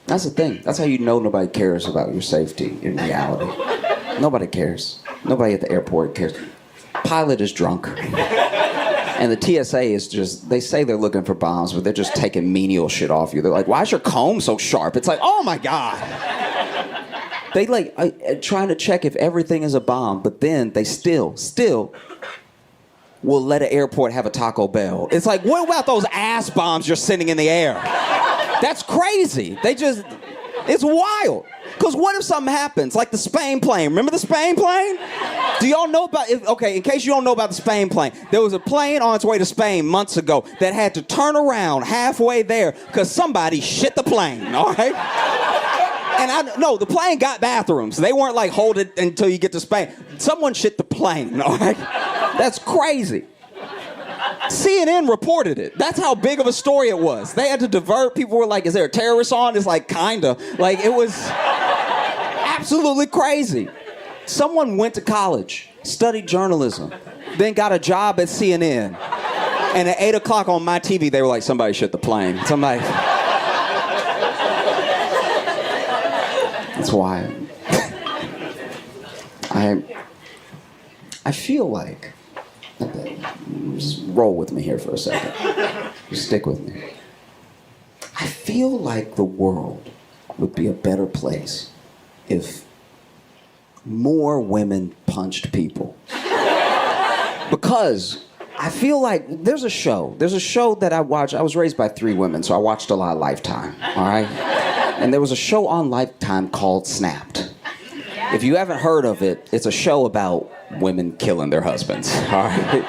That's the thing. That's how you know nobody cares about your safety in reality. Nobody cares. Nobody at the airport cares. Pilot is drunk. And the TSA is just, they say they're looking for bombs, but they're just taking menial shit off you. They're like, why is your comb so sharp? It's like, oh my God. They like trying to check if everything is a bomb, but then they still will let an airport have a Taco Bell. It's like, what about those ass bombs you're sending in the air? That's crazy. It's wild. Because what if something happens? Like the Spain plane. Remember the Spain plane? Do y'all know about it? Okay, in case you don't know about the Spain plane, there was a plane on its way to Spain months ago that had to turn around halfway there because somebody shit the plane, all right? And no, the plane got bathrooms. They weren't like, hold it until you get to Spain. Someone shit the plane, all right? That's crazy. CNN reported it. That's how big of a story it was. They had to divert. People were like, is there a terrorist on? It's like, kinda. Like, it was absolutely crazy. Someone went to college, studied journalism, then got a job at CNN. And at 8 o'clock on my TV, they were like, somebody shit the plane. Somebody. That's why I feel like, just roll with me here for a second. Just stick with me. I feel like the world would be a better place if more women punched people. Because I feel like there's a show that I watch. I was raised by 3 women, so I watched a lot of Lifetime, all right? And there was a show on Lifetime called Snapped. If you haven't heard of it, it's a show about women killing their husbands, all right?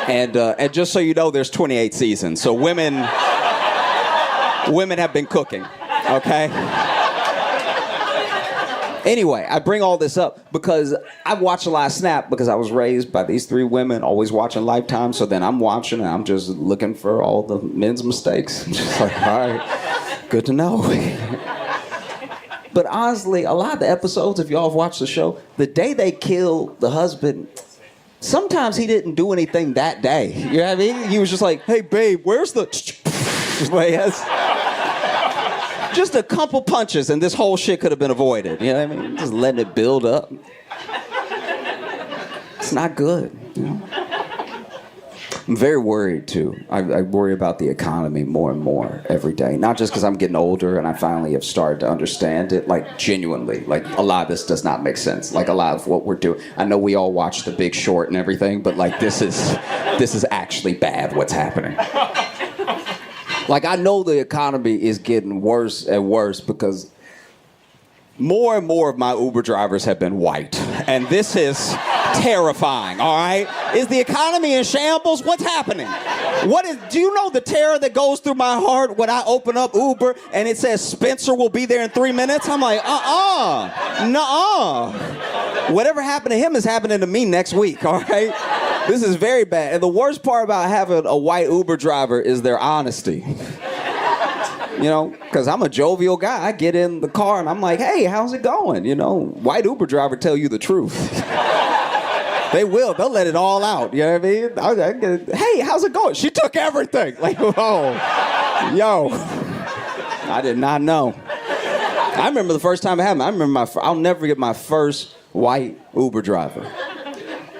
And just so you know, there's 28 seasons, so women have been cooking, okay? Anyway, I bring all this up because I watch a lot of Snap because I was raised by these 3 women, always watching Lifetime. So then I'm watching and I'm just looking for all the men's mistakes. I'm just like, all right, good to know. But honestly, a lot of the episodes, if y'all have watched the show, the day they kill the husband, sometimes he didn't do anything that day. You know what I mean? He was just like, hey, babe, where's the... Just a couple punches and this whole shit could have been avoided. You know what I mean? Just letting it build up. It's not good. You know? I'm very worried too. I worry about the economy more and more every day. Not just because I'm getting older and I finally have started to understand it, like genuinely. Like a lot of this does not make sense. Like a lot of what we're doing. I know we all watch The Big Short and everything, but like this is actually bad what's happening. Like, I know the economy is getting worse and worse because more and more of my Uber drivers have been white. And this is terrifying, all right? Is the economy in shambles? What's happening? Do you know the terror that goes through my heart when I open up Uber and it says Spencer will be there in 3 minutes? I'm like, nuh-uh. Whatever happened to him is happening to me next week, all right? This is very bad. And the worst part about having a white Uber driver is their honesty. You know, because I'm a jovial guy. I get in the car and I'm like, hey, how's it going? You know, white Uber driver tell you the truth. They will. They'll let it all out. You know what I mean? Hey, how's it going? She took everything. Like, oh, yo. I did not know. I remember the first time it happened. I'll never forget my first white Uber driver.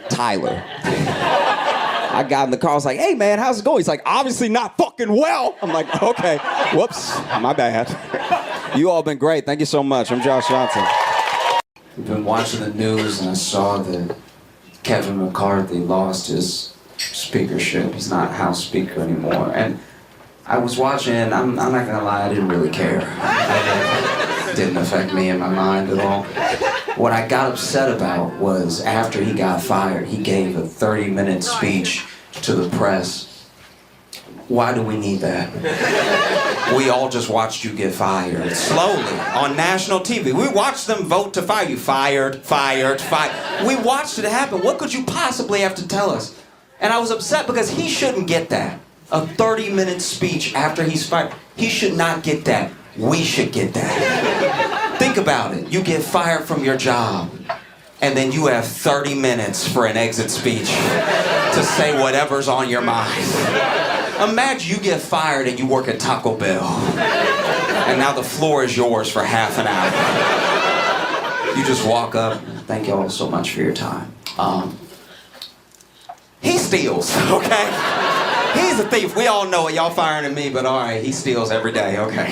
Tyler. I got in the car, I was like, hey man, how's it going? He's like, obviously not fucking well. I'm like, okay, whoops, my bad. You all been great, thank you so much. I'm Josh Johnson. I've been watching the news and I saw that Kevin McCarthy lost his speakership. He's not House Speaker anymore. And I was watching, I'm not gonna lie, I didn't really care. It didn't affect me in my mind at all. What I got upset about was after he got fired, he gave a 30-minute speech to the press. Why do we need that? We all just watched you get fired. Slowly, on national TV. We watched them vote to fire you. Fired. We watched it happen. What could you possibly have to tell us? And I was upset because he shouldn't get that. A 30-minute speech after he's fired. He should not get that. We should get that. Think about it. You get fired from your job, and then you have 30 minutes for an exit speech to say whatever's on your mind. Imagine you get fired and you work at Taco Bell, and now the floor is yours for half an hour. You just walk up. Thank you all so much for your time. He steals, okay? He's a thief. We all know it. Y'all firing at me, but all right, he steals every day. Okay.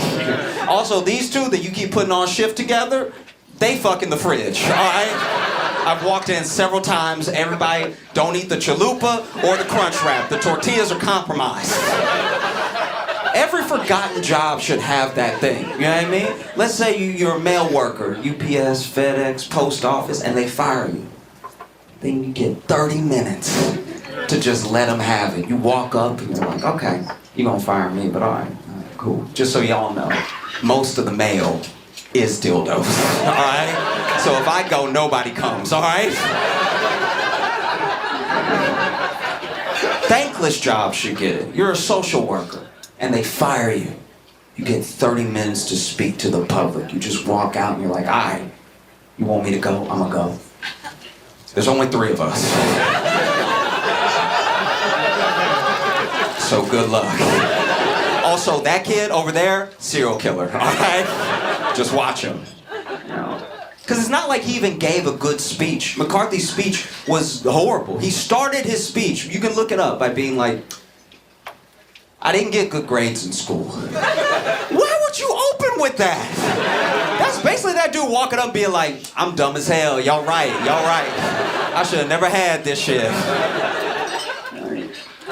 Also, these two that you keep putting on shift together, they fuck in the fridge. All right. I've walked in several times. Everybody don't eat the chalupa or the crunch wrap. The tortillas are compromised. Every forgotten job should have that thing. You know what I mean? Let's say you're a mail worker, UPS, FedEx, post office, and they fire you. Then you get 30 minutes. To just let them have it. You walk up and you're like, okay, you're gonna fire me, but all right, cool. Just so y'all know, most of the mail is dildos, all right? So if I go, nobody comes, all right? thankless jobs should get it. You're a social worker, and they fire you. You get 30 minutes to speak to the public. You just walk out and you're like, all right, you want me to go? I'm gonna go. There's only 3 of us. So good luck. Also, that kid over there, serial killer, all right? Just watch him. Because it's not like he even gave a good speech. McCarthy's speech was horrible. He started his speech, you can look it up, by being like, I didn't get good grades in school. Why would you open with that? That's basically that dude walking up being like, I'm dumb as hell, y'all right. I should have never had this shit.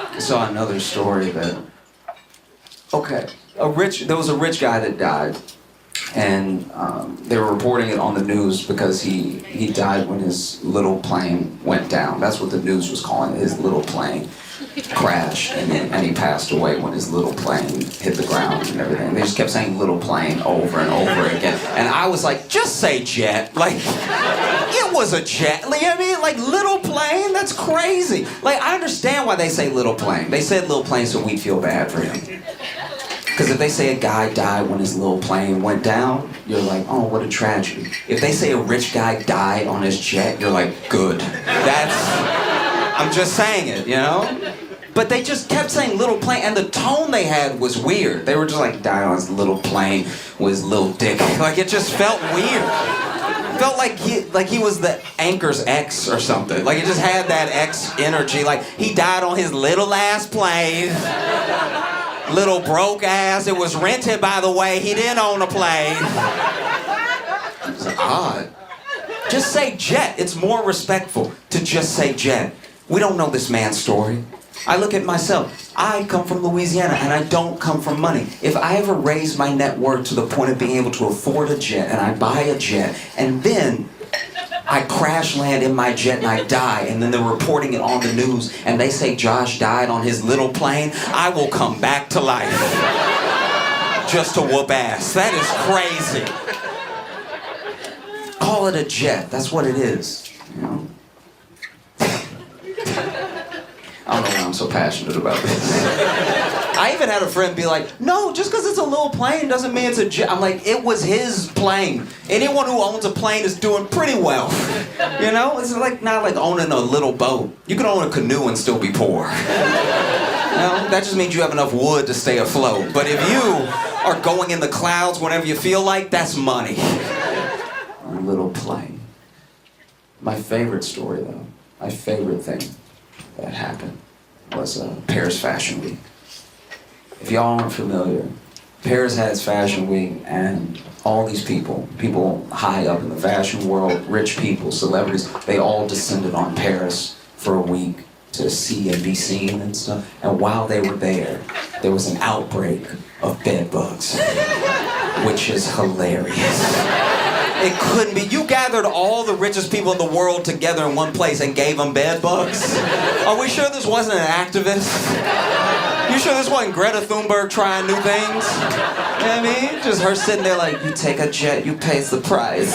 I saw another story that, there was a rich guy that died. And they were reporting it on the news because he died when his little plane went down. That's what the news was calling it, his little plane crashed, and he passed away when his little plane hit the ground and everything. They just kept saying little plane over and over again. And I was like, just say jet. Like, it was a jet. Like, you know what I mean? Like, little plane? That's crazy. Like, I understand why they say little plane. They said little plane so we'd feel bad for him. Because if they say a guy died when his little plane went down, you're like, oh, what a tragedy. If they say a rich guy died on his jet, you're like, good. I'm just saying it, you know? But they just kept saying little plane, and the tone they had was weird. They were just like, died on his little plane with his little dick. Like, it just felt weird. It felt like he was the anchor's ex or something. Like, it just had that ex energy. Like, he died on his little ass plane. Little broke ass. It was rented, by the way. He didn't own a plane. It's odd. Just say jet. It's more respectful to just say jet. We don't know this man's story. I look at myself. I come from Louisiana, and I don't come from money. If I ever raise my net worth to the point of being able to afford a jet, and I buy a jet, and then I crash land in my jet and I die, and then they're reporting it on the news, and they say Josh died on his little plane, I will come back to life just to whoop ass. That is crazy. Call it a jet. That's what it is. You know? I don't know why I'm so passionate about this. I even had a friend be like, no, just because it's a little plane doesn't mean it's a jet. I'm like, it was his plane. Anyone who owns a plane is doing pretty well. You know? It's like not like owning a little boat. You can own a canoe and still be poor. You know? That just means you have enough wood to stay afloat. But if you are going in the clouds whenever you feel like, that's money. A little plane. My favorite story, though, my favorite thing that happened was Paris Fashion Week. If y'all aren't familiar, Paris has Fashion Week, and all these people high up in the fashion world, rich people, celebrities, they all descended on Paris for a week to see and be seen and stuff. And while they were there was an outbreak of bed bugs, which is hilarious. It couldn't be. You gathered all the richest people in the world together in one place and gave them bed bugs? Are we sure this wasn't an activist? You sure this wasn't Greta Thunberg trying new things? You know what I mean? Just her sitting there like, you take a jet, you pays the price.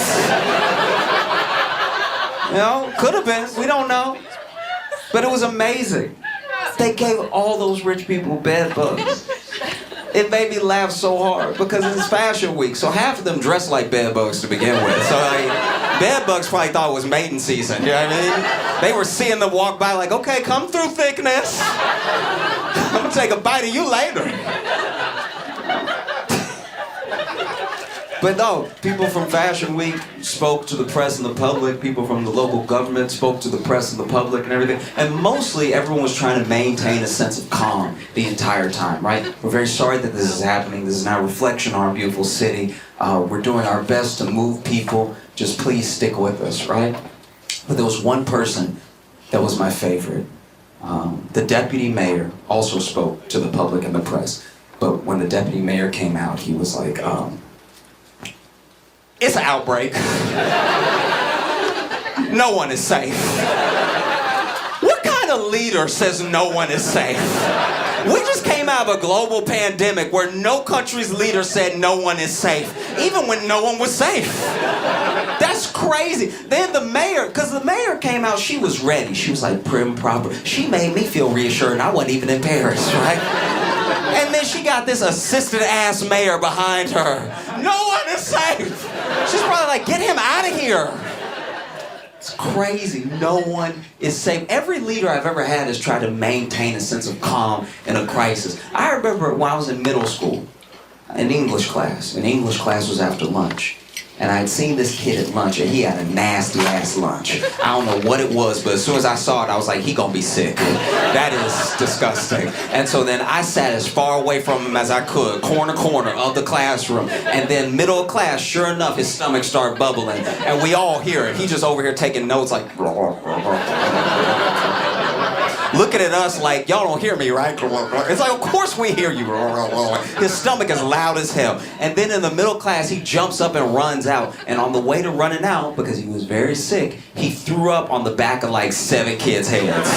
You know? Could have been. We don't know. But it was amazing. They gave all those rich people bed bugs. It made me laugh so hard because it's Fashion Week, so half of them dress like bed bugs to begin with. So like, bed bugs probably thought it was mating season, you know what I mean? They were seeing them walk by like, okay, come through, thickness. I'm gonna take a bite of you later. But no, people from Fashion Week spoke to the press and the public. People from the local government spoke to the press and the public and everything. And mostly everyone was trying to maintain a sense of calm the entire time, right? We're very sorry that this is happening. This is not a reflection on our beautiful city. We're doing our best to move people. Just please stick with us, right? But there was one person that was my favorite. The deputy mayor also spoke to the public and the press. But when the deputy mayor came out, he was like, it's an outbreak. No one is safe. What kind of leader says no one is safe? We just came out of a global pandemic where no country's leader said no one is safe, even when no one was safe. That's crazy. crazy. Then the mayor, because the mayor came out, she was ready. She was like prim, proper. She made me feel reassured I wasn't even in Paris, right? And then she got this assistant-ass mayor behind her. No one is safe. She's probably like, get him out of here. It's crazy. No one is safe. Every leader I've ever had has tried to maintain a sense of calm in a crisis. I remember when I was in middle school, in English class. And English class was after lunch. And I had seen this kid at lunch, and he had a nasty-ass lunch. I don't know what it was, but as soon as I saw it, I was like, he gonna be sick. That is disgusting. And so then I sat as far away from him as I could, corner of the classroom. And then middle of class, sure enough, his stomach started bubbling. And we all hear it. He just over here taking notes like... looking at us like, y'all don't hear me, right? It's like, of course we hear you. His stomach is loud as hell. And then in the middle class, he jumps up and runs out. And on the way to running out, because he was very sick, he threw up on the back of like 7 kids' heads.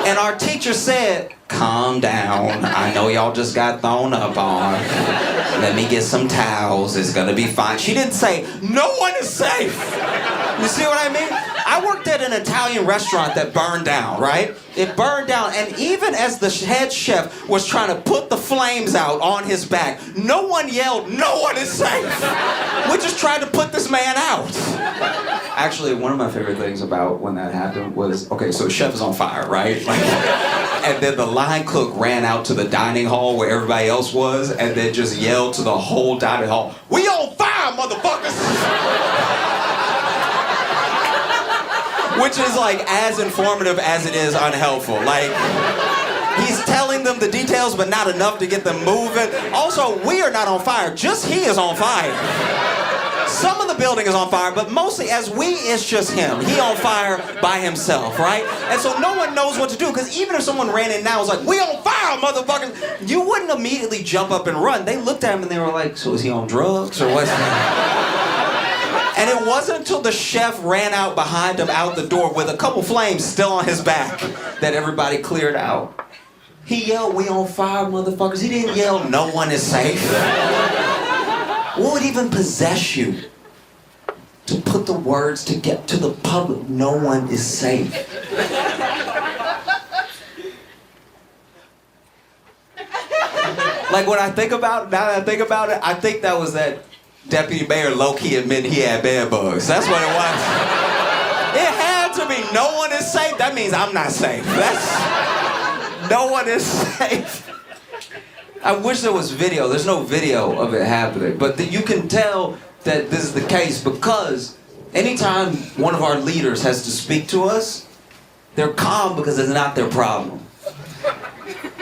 And our teacher said, calm down. I know y'all just got thrown up on. Let me get some towels. It's gonna be fine. She didn't say, no one is safe. You see what I mean? I worked at an Italian restaurant that burned down, right? It burned down, and even as the head chef was trying to put the flames out on his back, no one yelled, no one is safe. We just tried to put this man out. Actually, one of my favorite things about when that happened was, okay, so the chef is on fire, right? Like, and then the line cook ran out to the dining hall where everybody else was, and then just yelled to the whole dining hall, we on fire, motherfuckers! Which is like as informative as it is unhelpful. Like, he's telling them the details, but not enough to get them moving. Also, we are not on fire, just he is on fire. Some of the building is on fire, but mostly as we, it's just him. He on fire by himself, right? And so no one knows what to do, because even if someone ran in now and was like, we on fire, motherfuckers, you wouldn't immediately jump up and run. They looked at him and they were like, so is he on drugs or what? And it wasn't until the chef ran out behind him out the door with a couple flames still on his back that everybody cleared out. He yelled, we on fire, motherfuckers. He didn't yell, no one is safe. What would even possess you to put the words to get to the public, no one is safe? Like when I think about it, now that I think about it, I think that was that deputy mayor low-key admitting he had bed bugs. That's what it was. It had to be, no one is safe. That means I'm not safe. No one is safe. I wish there was video. There's no video of it happening. But you can tell that this is the case because anytime one of our leaders has to speak to us, they're calm because it's not their problem.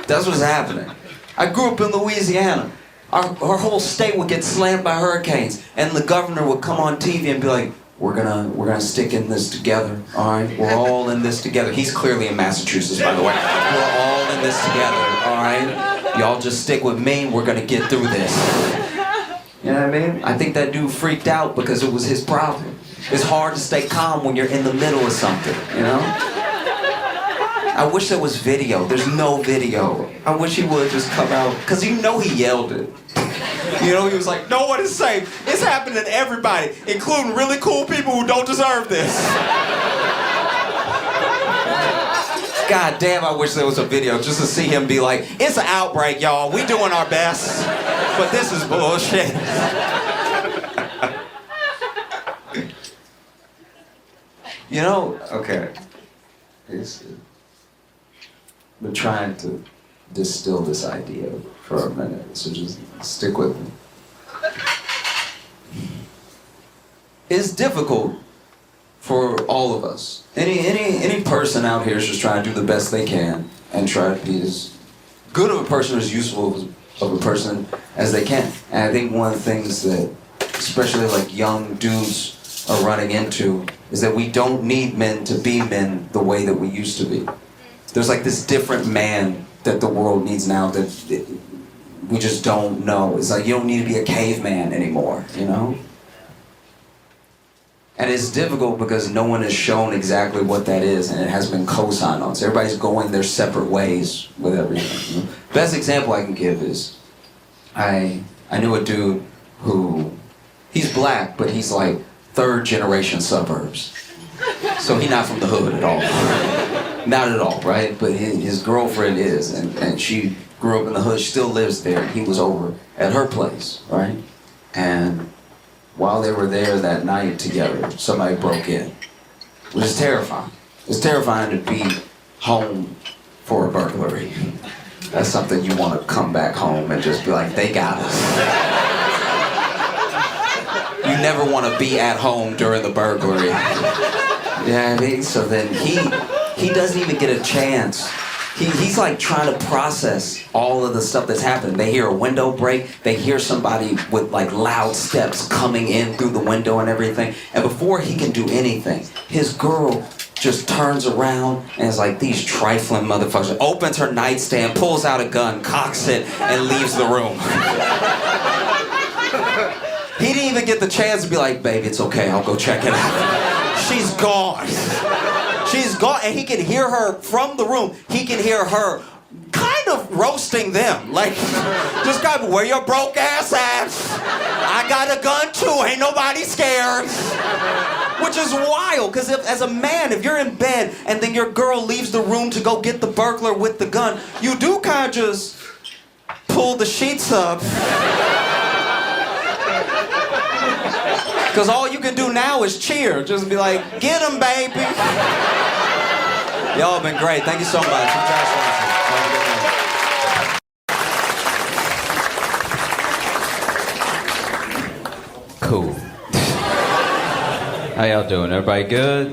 That's what's happening. I grew up in Louisiana. Our whole state would get slammed by hurricanes, and the governor would come on TV and be like, we're gonna stick in this together, all right? We're all in this together. He's clearly in Massachusetts, by the way. We're all in this together, all right? Y'all just stick with me, we're gonna get through this. You know what I mean? I think that dude freaked out because it was his problem. It's hard to stay calm when you're in the middle of something, you know? I wish there was video. There's no video. I wish he would just come out, because you know he yelled it. You know, he was like, no one is safe. It's happening to everybody, including really cool people who don't deserve this. God damn, I wish there was a video just to see him be like, it's an outbreak, y'all. We doing our best, but this is bullshit. You know, okay. We're trying to distill this idea for a minute, so just stick with me. It's difficult for all of us. Any person out here is just trying to do the best they can and try to be as good of a person, as useful of a person as they can. And I think one of the things that, especially like young dudes, are running into is that we don't need men to be men the way that we used to be. There's like this different man that the world needs now that we just don't know. It's like you don't need to be a caveman anymore, you know? And it's difficult because no one has shown exactly what that is, and it has been co-signed on. So everybody's going their separate ways with everything. You know? Best example I can give is I knew a dude who, he's black, but he's like third generation suburbs. So he not from the hood at all. Not at all, right? But his girlfriend is, and she grew up in the hood, she still lives there. He was over at her place, right? And while they were there that night together, somebody broke in, which is terrifying. It's terrifying to be home for a burglary. That's something you want to come back home and just be like, they got us. You never want to be at home during the burglary. Yeah, I mean, so then he doesn't even get a chance. He's like trying to process all of the stuff that's happening. They hear a window break. They hear somebody with like loud steps coming in through the window and everything. And before he can do anything, his girl just turns around and is like, these trifling motherfuckers. Opens her nightstand, pulls out a gun, cocks it, and leaves the room. He didn't even get the chance to be like, baby, it's okay, I'll go check it out. She's gone. She's gone, and he can hear her from the room. He can hear her kind of roasting them. Like, just kind of, where your broke ass at? I got a gun too, ain't nobody scared. Which is wild, because as a man, if you're in bed and then your girl leaves the room to go get the burglar with the gun, you do kind of just pull the sheets up. Because all you can do now is cheer. Just be like, get him, baby. Y'all have been great. Thank you so much. I'm Josh Lawson. Cool. How y'all doing? Everybody good?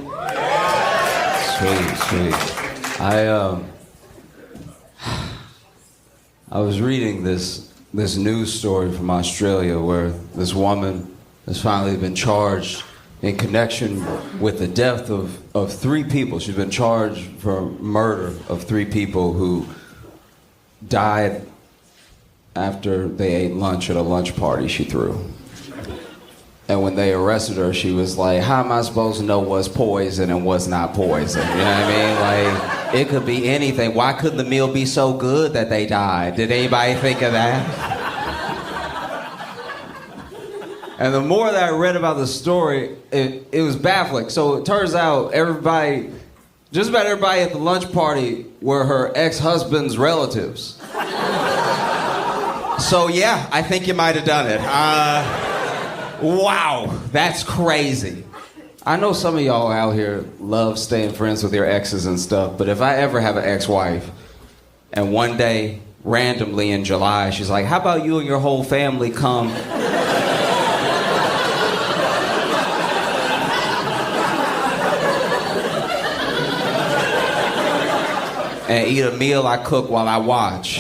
Sweet. I was reading this news story from Australia where this woman has finally been charged in connection with the death of 3 people. She's been charged for murder of 3 people who died after they ate lunch at a lunch party she threw. And when they arrested her, she was like, how am I supposed to know what's poison and what's not poison? You know what I mean? Like, it could be anything. Why couldn't the meal be so good that they died? Did anybody think of that? And the more that I read about the story, it was baffling. So it turns out just about everybody at the lunch party were her ex-husband's relatives. So yeah, I think you might have done it. Wow, that's crazy. I know some of y'all out here love staying friends with your exes and stuff, but if I ever have an ex-wife, and one day, randomly in July, she's like, how about you and your whole family come and eat a meal I cook while I watch.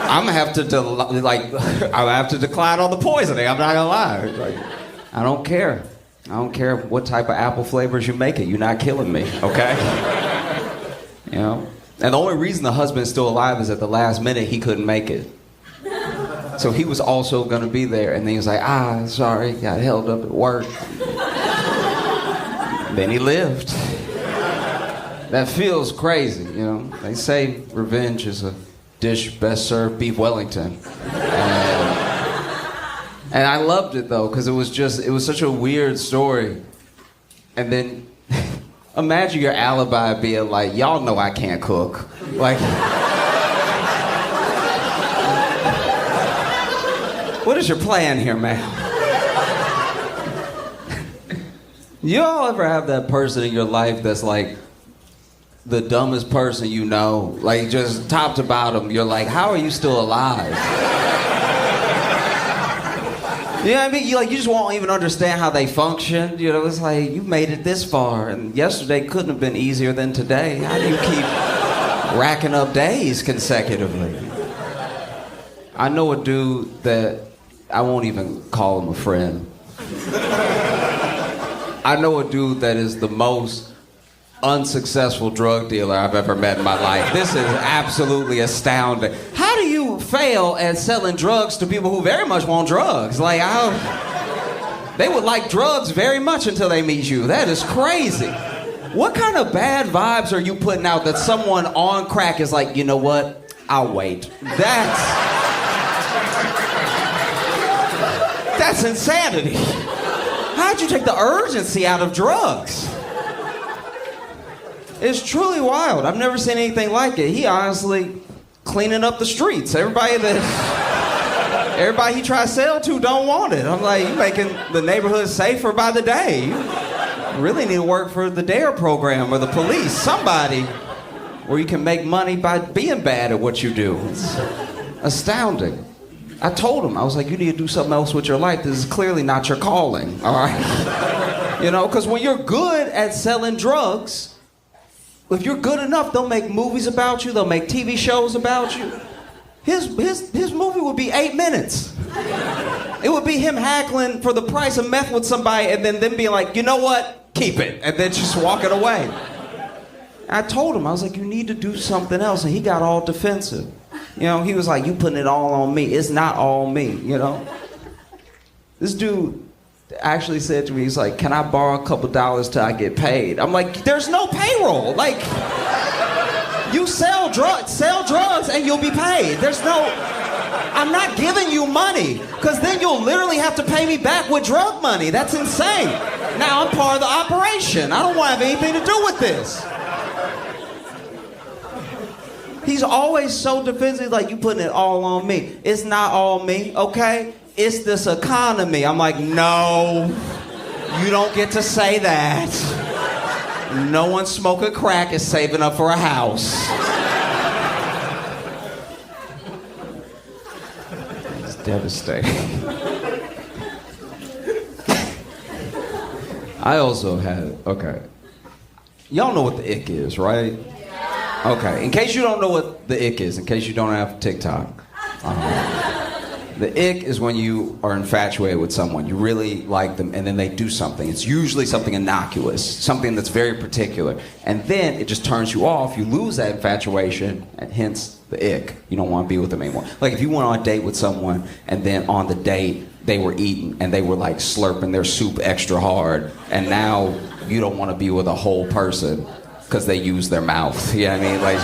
I'm gonna have to decline all the poisoning. I'm not gonna lie. Like, I don't care. I don't care what type of apple flavors you make it. You're not killing me, okay? You know. And the only reason the husband's still alive is at the last minute he couldn't make it. So he was also gonna be there, and then he was like, sorry, got held up at work. Then he lived. That feels crazy, you know. They say revenge is a dish best served beef Wellington. And I loved it though, because it was such a weird story. And then imagine your alibi being like, y'all know I can't cook. Like, what is your plan here, man? You all ever have that person in your life that's like the dumbest person you know? Like, just top to bottom, you're like, how are you still alive? You know what I mean? You just won't even understand how they function. You know, it's like, you made it this far, and yesterday couldn't have been easier than today. How do you keep racking up days consecutively? I know a dude that, I won't even call him a friend. I know a dude that is the most unsuccessful drug dealer I've ever met in my life. This is absolutely astounding. How do you fail at selling drugs to people who very much want drugs? Like, they would like drugs very much until they meet you. That is crazy. What kind of bad vibes are you putting out that someone on crack is like, you know what? I'll wait. That's insanity. How'd you take the urgency out of drugs? It's truly wild. I've never seen anything like it. He honestly cleaning up the streets. Everybody he tries to sell to don't want it. I'm like, you making the neighborhood safer by the day. You really need to work for the DARE program or the police, somebody where you can make money by being bad at what you do. It's astounding. I told him, I was like, you need to do something else with your life. This is clearly not your calling, all right? You know, because when you're good at selling drugs, if you're good enough, they'll make movies about you, they'll make TV shows about you. His movie would be 8 minutes. It would be him haggling for the price of meth with somebody and then them being like, you know what, keep it, and then just walking away. I told him, I was like, you need to do something else, and he got all defensive. You know, he was like, you putting it all on me. It's not all me, you know? This dude actually said to me, he's like, can I borrow a couple dollars till I get paid? I'm like, there's no payroll. Like, you sell drugs and you'll be paid. There's no, I'm not giving you money, because then you'll literally have to pay me back with drug money. That's insane. Now I'm part of the operation. I don't want to have anything to do with this. He's always so defensive, like, you putting it all on me. It's not all me, okay? It's this economy. I'm like, no, you don't get to say that. No one smoking crack is saving up for a house. It's devastating. I also had, okay. Y'all know what the ick is, right? Okay, in case you don't know what the ick is, in case you don't have TikTok, the ick is when you are infatuated with someone, you really like them, and then they do something. It's usually something innocuous, something that's very particular, and then it just turns you off. You lose that infatuation, and hence the ick. You don't want to be with them anymore. Like if you went on a date with someone, and then on the date, they were eating, and they were like slurping their soup extra hard, and now you don't want to be with a whole person because they use their mouth. You know what I mean? Like,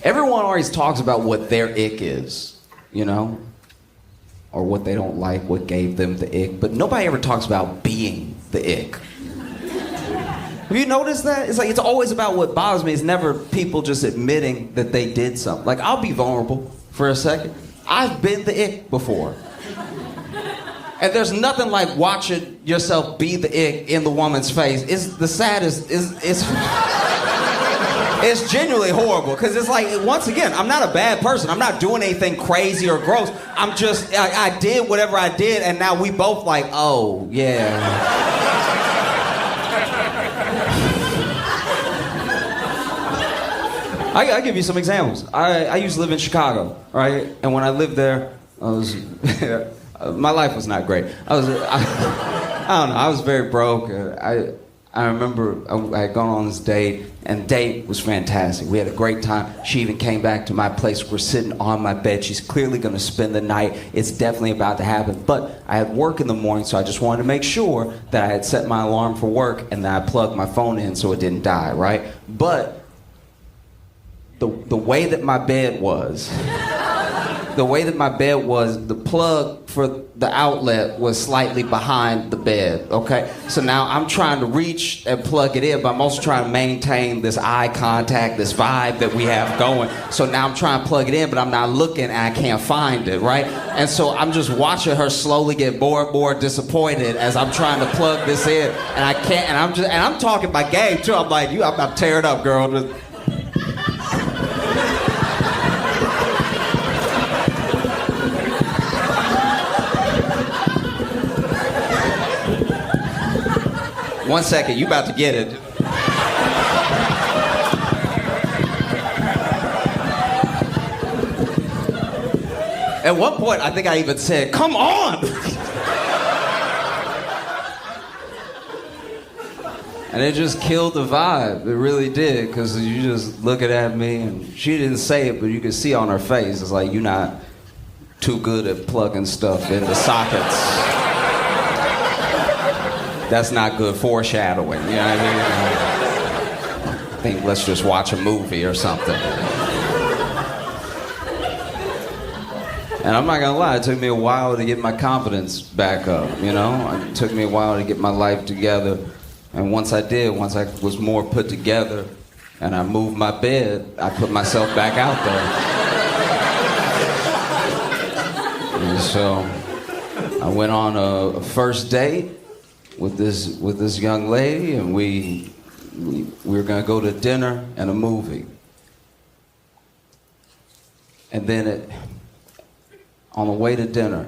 everyone always talks about what their ick is, you know? Or what they don't like, what gave them the ick. But nobody ever talks about being the ick. Have you noticed that? It's like, it's always about what bothers me. It's never people just admitting that they did something. Like, I'll be vulnerable for a second. I've been the ick before. And there's nothing like watching yourself be the ick in the woman's face. It's the saddest, it's genuinely horrible, because it's like, once again, I'm not a bad person. I'm not doing anything crazy or gross. I'm just, I did whatever I did, and now we both like, oh, yeah. I'll give you some examples. I used to live in Chicago, right? And when I lived there, I was... my life was not great. I don't know, I was very broke. I remember I had gone on this date, and the date was fantastic. We had a great time. She even came back to my place. We're sitting on my bed. She's clearly going to spend the night. It's definitely about to happen. But I had work in the morning, so I just wanted to make sure that I had set my alarm for work and that I plugged my phone in so it didn't die, right? But the way that my bed was... the plug for the outlet was slightly behind the bed, okay? So now I'm trying to reach and plug it in, but I'm also trying to maintain this eye contact, this vibe that we have going. So now I'm trying to plug it in, but I'm not looking and I can't find it, right? And so I'm just watching her slowly get more and more disappointed as I'm trying to plug this in, and I can't, and I'm talking my game too. I'm like, I'm about to tear it up, girl. One second, you about to get it. At one point, I think I even said, come on! And it just killed the vibe. It really did, because you just looking at me, and she didn't say it, but you could see on her face, it's like, you're not too good at plugging stuff into sockets. That's not good foreshadowing, you know what I mean? I think let's just watch a movie or something. And I'm not gonna lie, it took me a while to get my confidence back up, you know? It took me a while to get my life together. And once I did, once I was more put together and I moved my bed, I put myself back out there. And so I went on a first date with this young lady, and we were gonna go to dinner and a movie. And then on the way to dinner,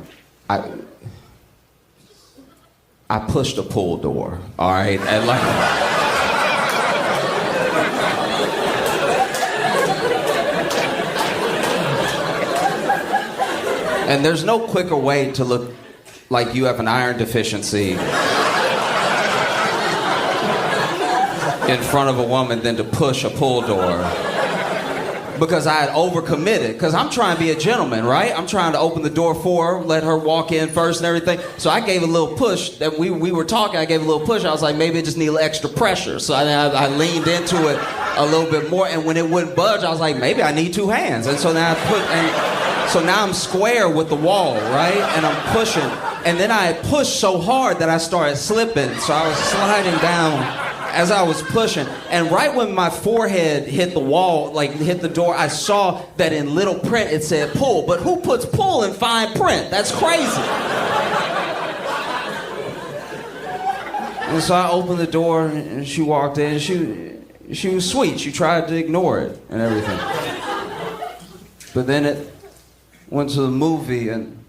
I pushed a pull door, all right? And like, and there's no quicker way to look like you have an iron deficiency in front of a woman than to push a pull door. Because I had overcommitted, because I'm trying to be a gentleman, right? I'm trying to open the door for her, let her walk in first and everything. So I gave a little push. That we were talking, I gave a little push. I was like, maybe it just needs extra pressure. So I leaned into it a little bit more, and when it wouldn't budge, I was like, maybe I need two hands. And so now so now I'm square with the wall, right? And I'm pushing. And then I had pushed so hard that I started slipping. So I was sliding down as I was pushing, and right when my forehead hit the wall, like hit the door, I saw that in little print it said pull. But who puts pull in fine print? That's crazy. And so I opened the door, and she walked in. She was sweet. She tried to ignore it and everything. But then it went to the movie, and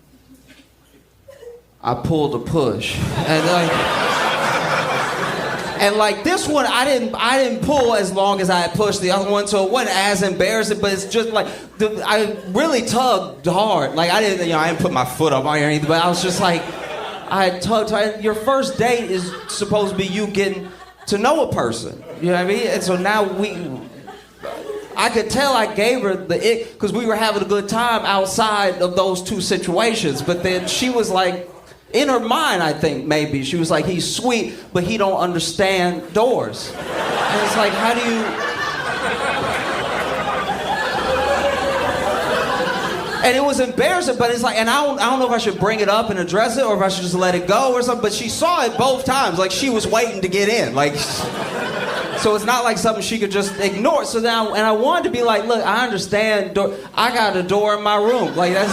I pulled a push, and like this one, I didn't pull as long as I had pushed the other one, so it wasn't as embarrassing. But it's just like I really tugged hard. Like I didn't put my foot up on or anything, but I was just like, I tugged hard. Your first date is supposed to be you getting to know a person. You know what I mean? And so now I could tell I gave her the ick because we were having a good time outside of those two situations. But then she was like, in her mind, I think maybe she was like, he's sweet, but he don't understand doors. And it's like, how do you? And it was embarrassing, but it's like, and I don't know if I should bring it up and address it or if I should just let it go or something. But she saw it both times, like she was waiting to get in, like. So it's not like something she could just ignore. So now, and I wanted to be like, look, I understand. I got a door in my room, like that's.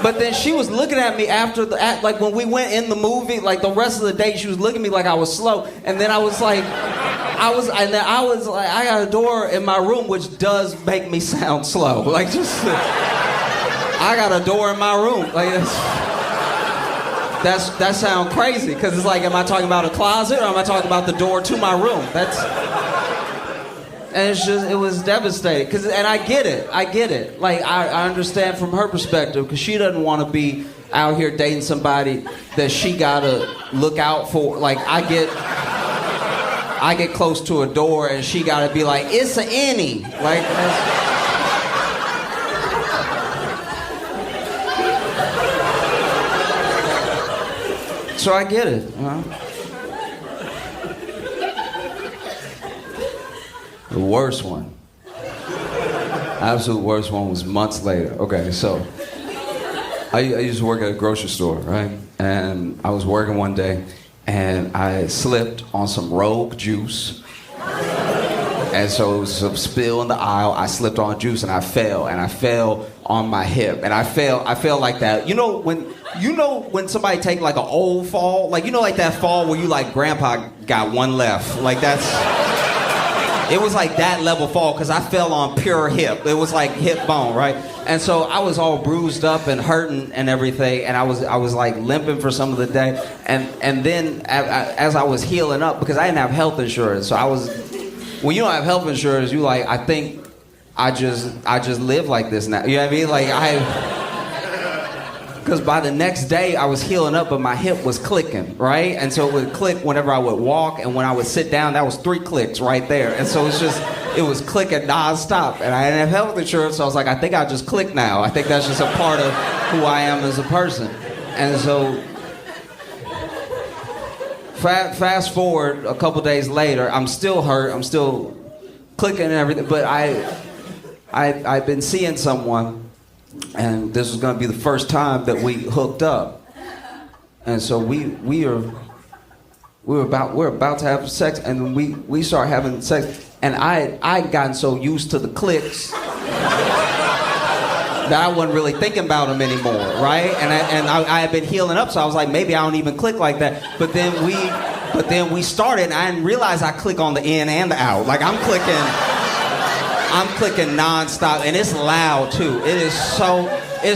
But then she was looking at me after like when we went in the movie, like the rest of the day, she was looking at me like I was slow. And then I was like, I got a door in my room, which does make me sound slow. Like just, I got a door in my room. Like that sounds crazy because it's like, am I talking about a closet or am I talking about the door to my room? And it was devastating. And I get it. Like, I understand from her perspective, because she doesn't want to be out here dating somebody that she got to look out for. Like, I get close to a door and she got to be like, it's an innie. Like, so I get it. The worst one, absolute worst one was months later. Okay, so I used to work at a grocery store, right? And I was working one day, and I slipped on some Rogue juice. And so it was a spill in the aisle. I slipped on juice, and I fell on my hip. And I fell like that. You know when somebody take like an old fall, like like that fall where you like grandpa got one left, like that's. It was like that level fall because I fell on pure hip. It was like hip bone, right? And so I was all bruised up and hurting and everything, and I was like limping for some of the day. And then as I was healing up, because I didn't have health insurance, so when you don't have health insurance, you like, I think I just live like this now. You know what I mean? Like because by the next day I was healing up, but my hip was clicking, right? And so it would click whenever I would walk, and when I would sit down, that was 3 clicks right there. And so it was clicking non-stop. And I didn't have health insurance, so I was like, I think I'll just click now. I think that's just a part of who I am as a person. And so fast forward a couple days later, I'm still hurt, I'm still clicking and everything. But I've been seeing someone, and this was gonna be the first time that we hooked up. And so we're about to have sex, and we start having sex, and I'd gotten so used to the clicks that I wasn't really thinking about them anymore, right? And I had been healing up, so I was like, maybe I don't even click like that. But then we started, and I didn't realize I click on the in and the out. Like I'm clicking nonstop, and it's loud too. It's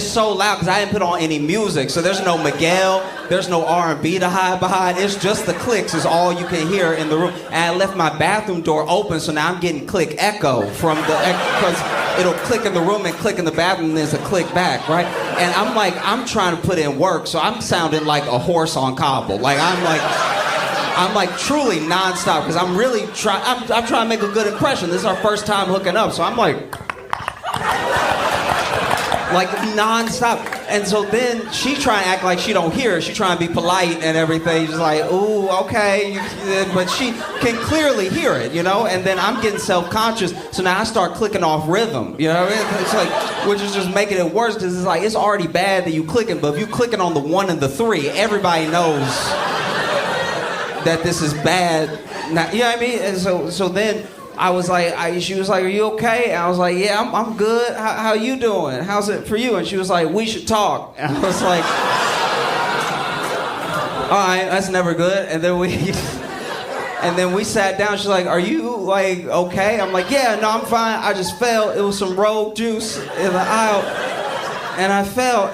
so loud because I didn't put on any music, so there's no Miguel, there's no R&B to hide behind. It's just the clicks is all you can hear in the room. And I left my bathroom door open, so now I'm getting click echo from because it'll click in the room and click in the bathroom, and there's a click back, right? And I'm trying to put in work, so I'm sounding like a horse on cobble. Like I'm like truly nonstop because I'm really trying. I'm trying to make a good impression. This is our first time hooking up, so I'm like nonstop. And so then she trying to act like she don't hear it. She trying to be polite and everything. She's like, ooh, okay. But she can clearly hear it, you know? And then I'm getting self-conscious. So now I start clicking off rhythm, you know what I mean? It's like, which is just making it worse because it's like, it's already bad that you clicking, but if you clicking on the 1 and the 3, everybody knows that this is bad. Now, you know what I mean? And so then I was like, she was like, are you okay? And I was like, yeah, I'm good. How you doing? How's it for you? And she was like, we should talk. And I was like, all right, that's never good. And then we sat down. She's like, are you like okay? I'm like, yeah, no, I'm fine. I just fell. It was some rogue juice in the aisle, and I fell.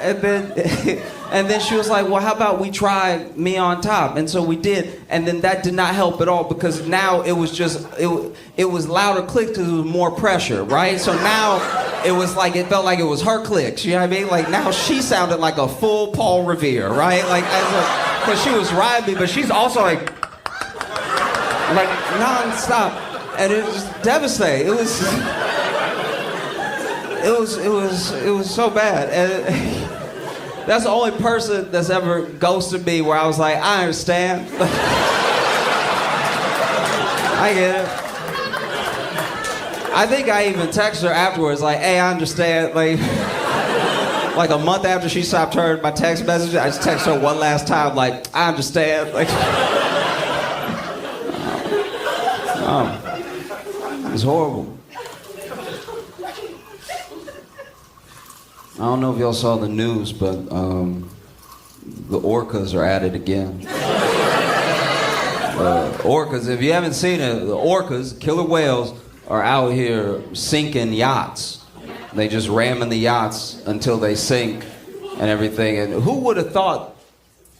And then she was like, well, how about we try me on top? And so we did. And then that did not help at all because now it was just, it was louder clicks because there was more pressure, right? So now it was like, it felt like it was her clicks, you know what I mean? Like now she sounded like a full Paul Revere, right? Like, because she was riding me, but she's also like nonstop. And it was devastating. It was so bad. And that's the only person that's ever ghosted me where I was like, I understand. I get it. I think I even texted her afterwards, like, hey, I understand. Like a month after she stopped hearing my text message, I just texted her one last time, like, I understand. Like, it's horrible. I don't know if y'all saw the news, but the orcas are at it again. Orcas, if you haven't seen it, the orcas, killer whales, are out here sinking yachts. They just ramming the yachts until they sink and everything. And who would have thought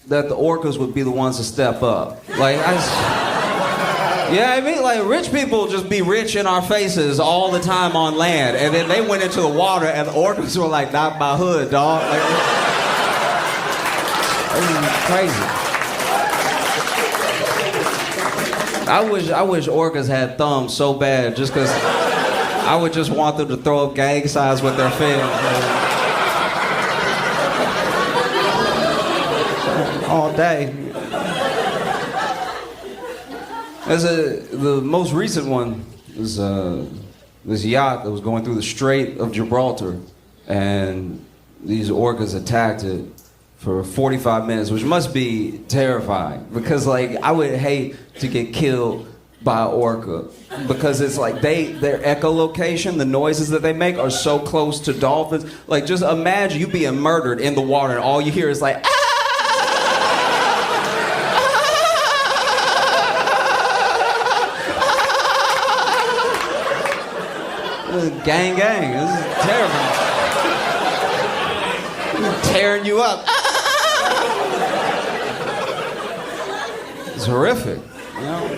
that the orcas would be the ones to step up? Like, yeah, I mean, like, rich people just be rich in our faces all the time on land. And then they went into the water, and the orcas were like, not my hood, dog. Like, crazy. I wish orcas had thumbs so bad, just because I would just want them to throw up gang signs with their fins. All day. The most recent one was this yacht that was going through the Strait of Gibraltar, and these orcas attacked it for 45 minutes, which must be terrifying because, like, I would hate to get killed by an orca because it's like their echolocation, the noises that they make are so close to dolphins. Like, just imagine you being murdered in the water and all you hear is like, gang, this is terrible. Tearing you up. It's horrific, you know.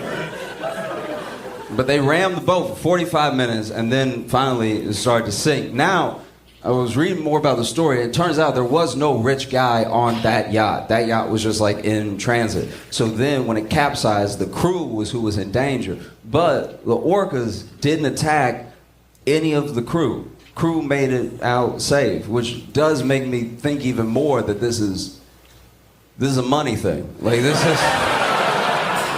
But they rammed the boat for 45 minutes, and then finally it started to sink. Now, I was reading more about the story. It turns out there was no rich guy on that yacht. That yacht was just like in transit. So then when it capsized, the crew was who was in danger. But the orcas didn't attack any of the crew. Crew made it out safe, which does make me think even more that this is a money thing. Like, this is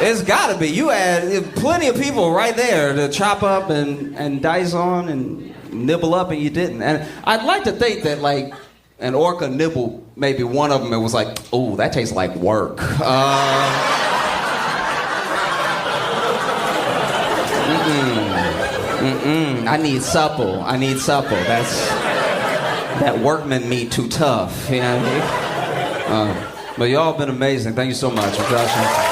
It's gotta be. You had plenty of people right there to chop up and dice on and nibble up, and you didn't. And I'd like to think that, like, an orca nibbled maybe one of them and was like, "Ooh, that tastes like work." I need supple. That workman meat too tough. You know what I mean? But y'all been amazing. Thank you so much. Production.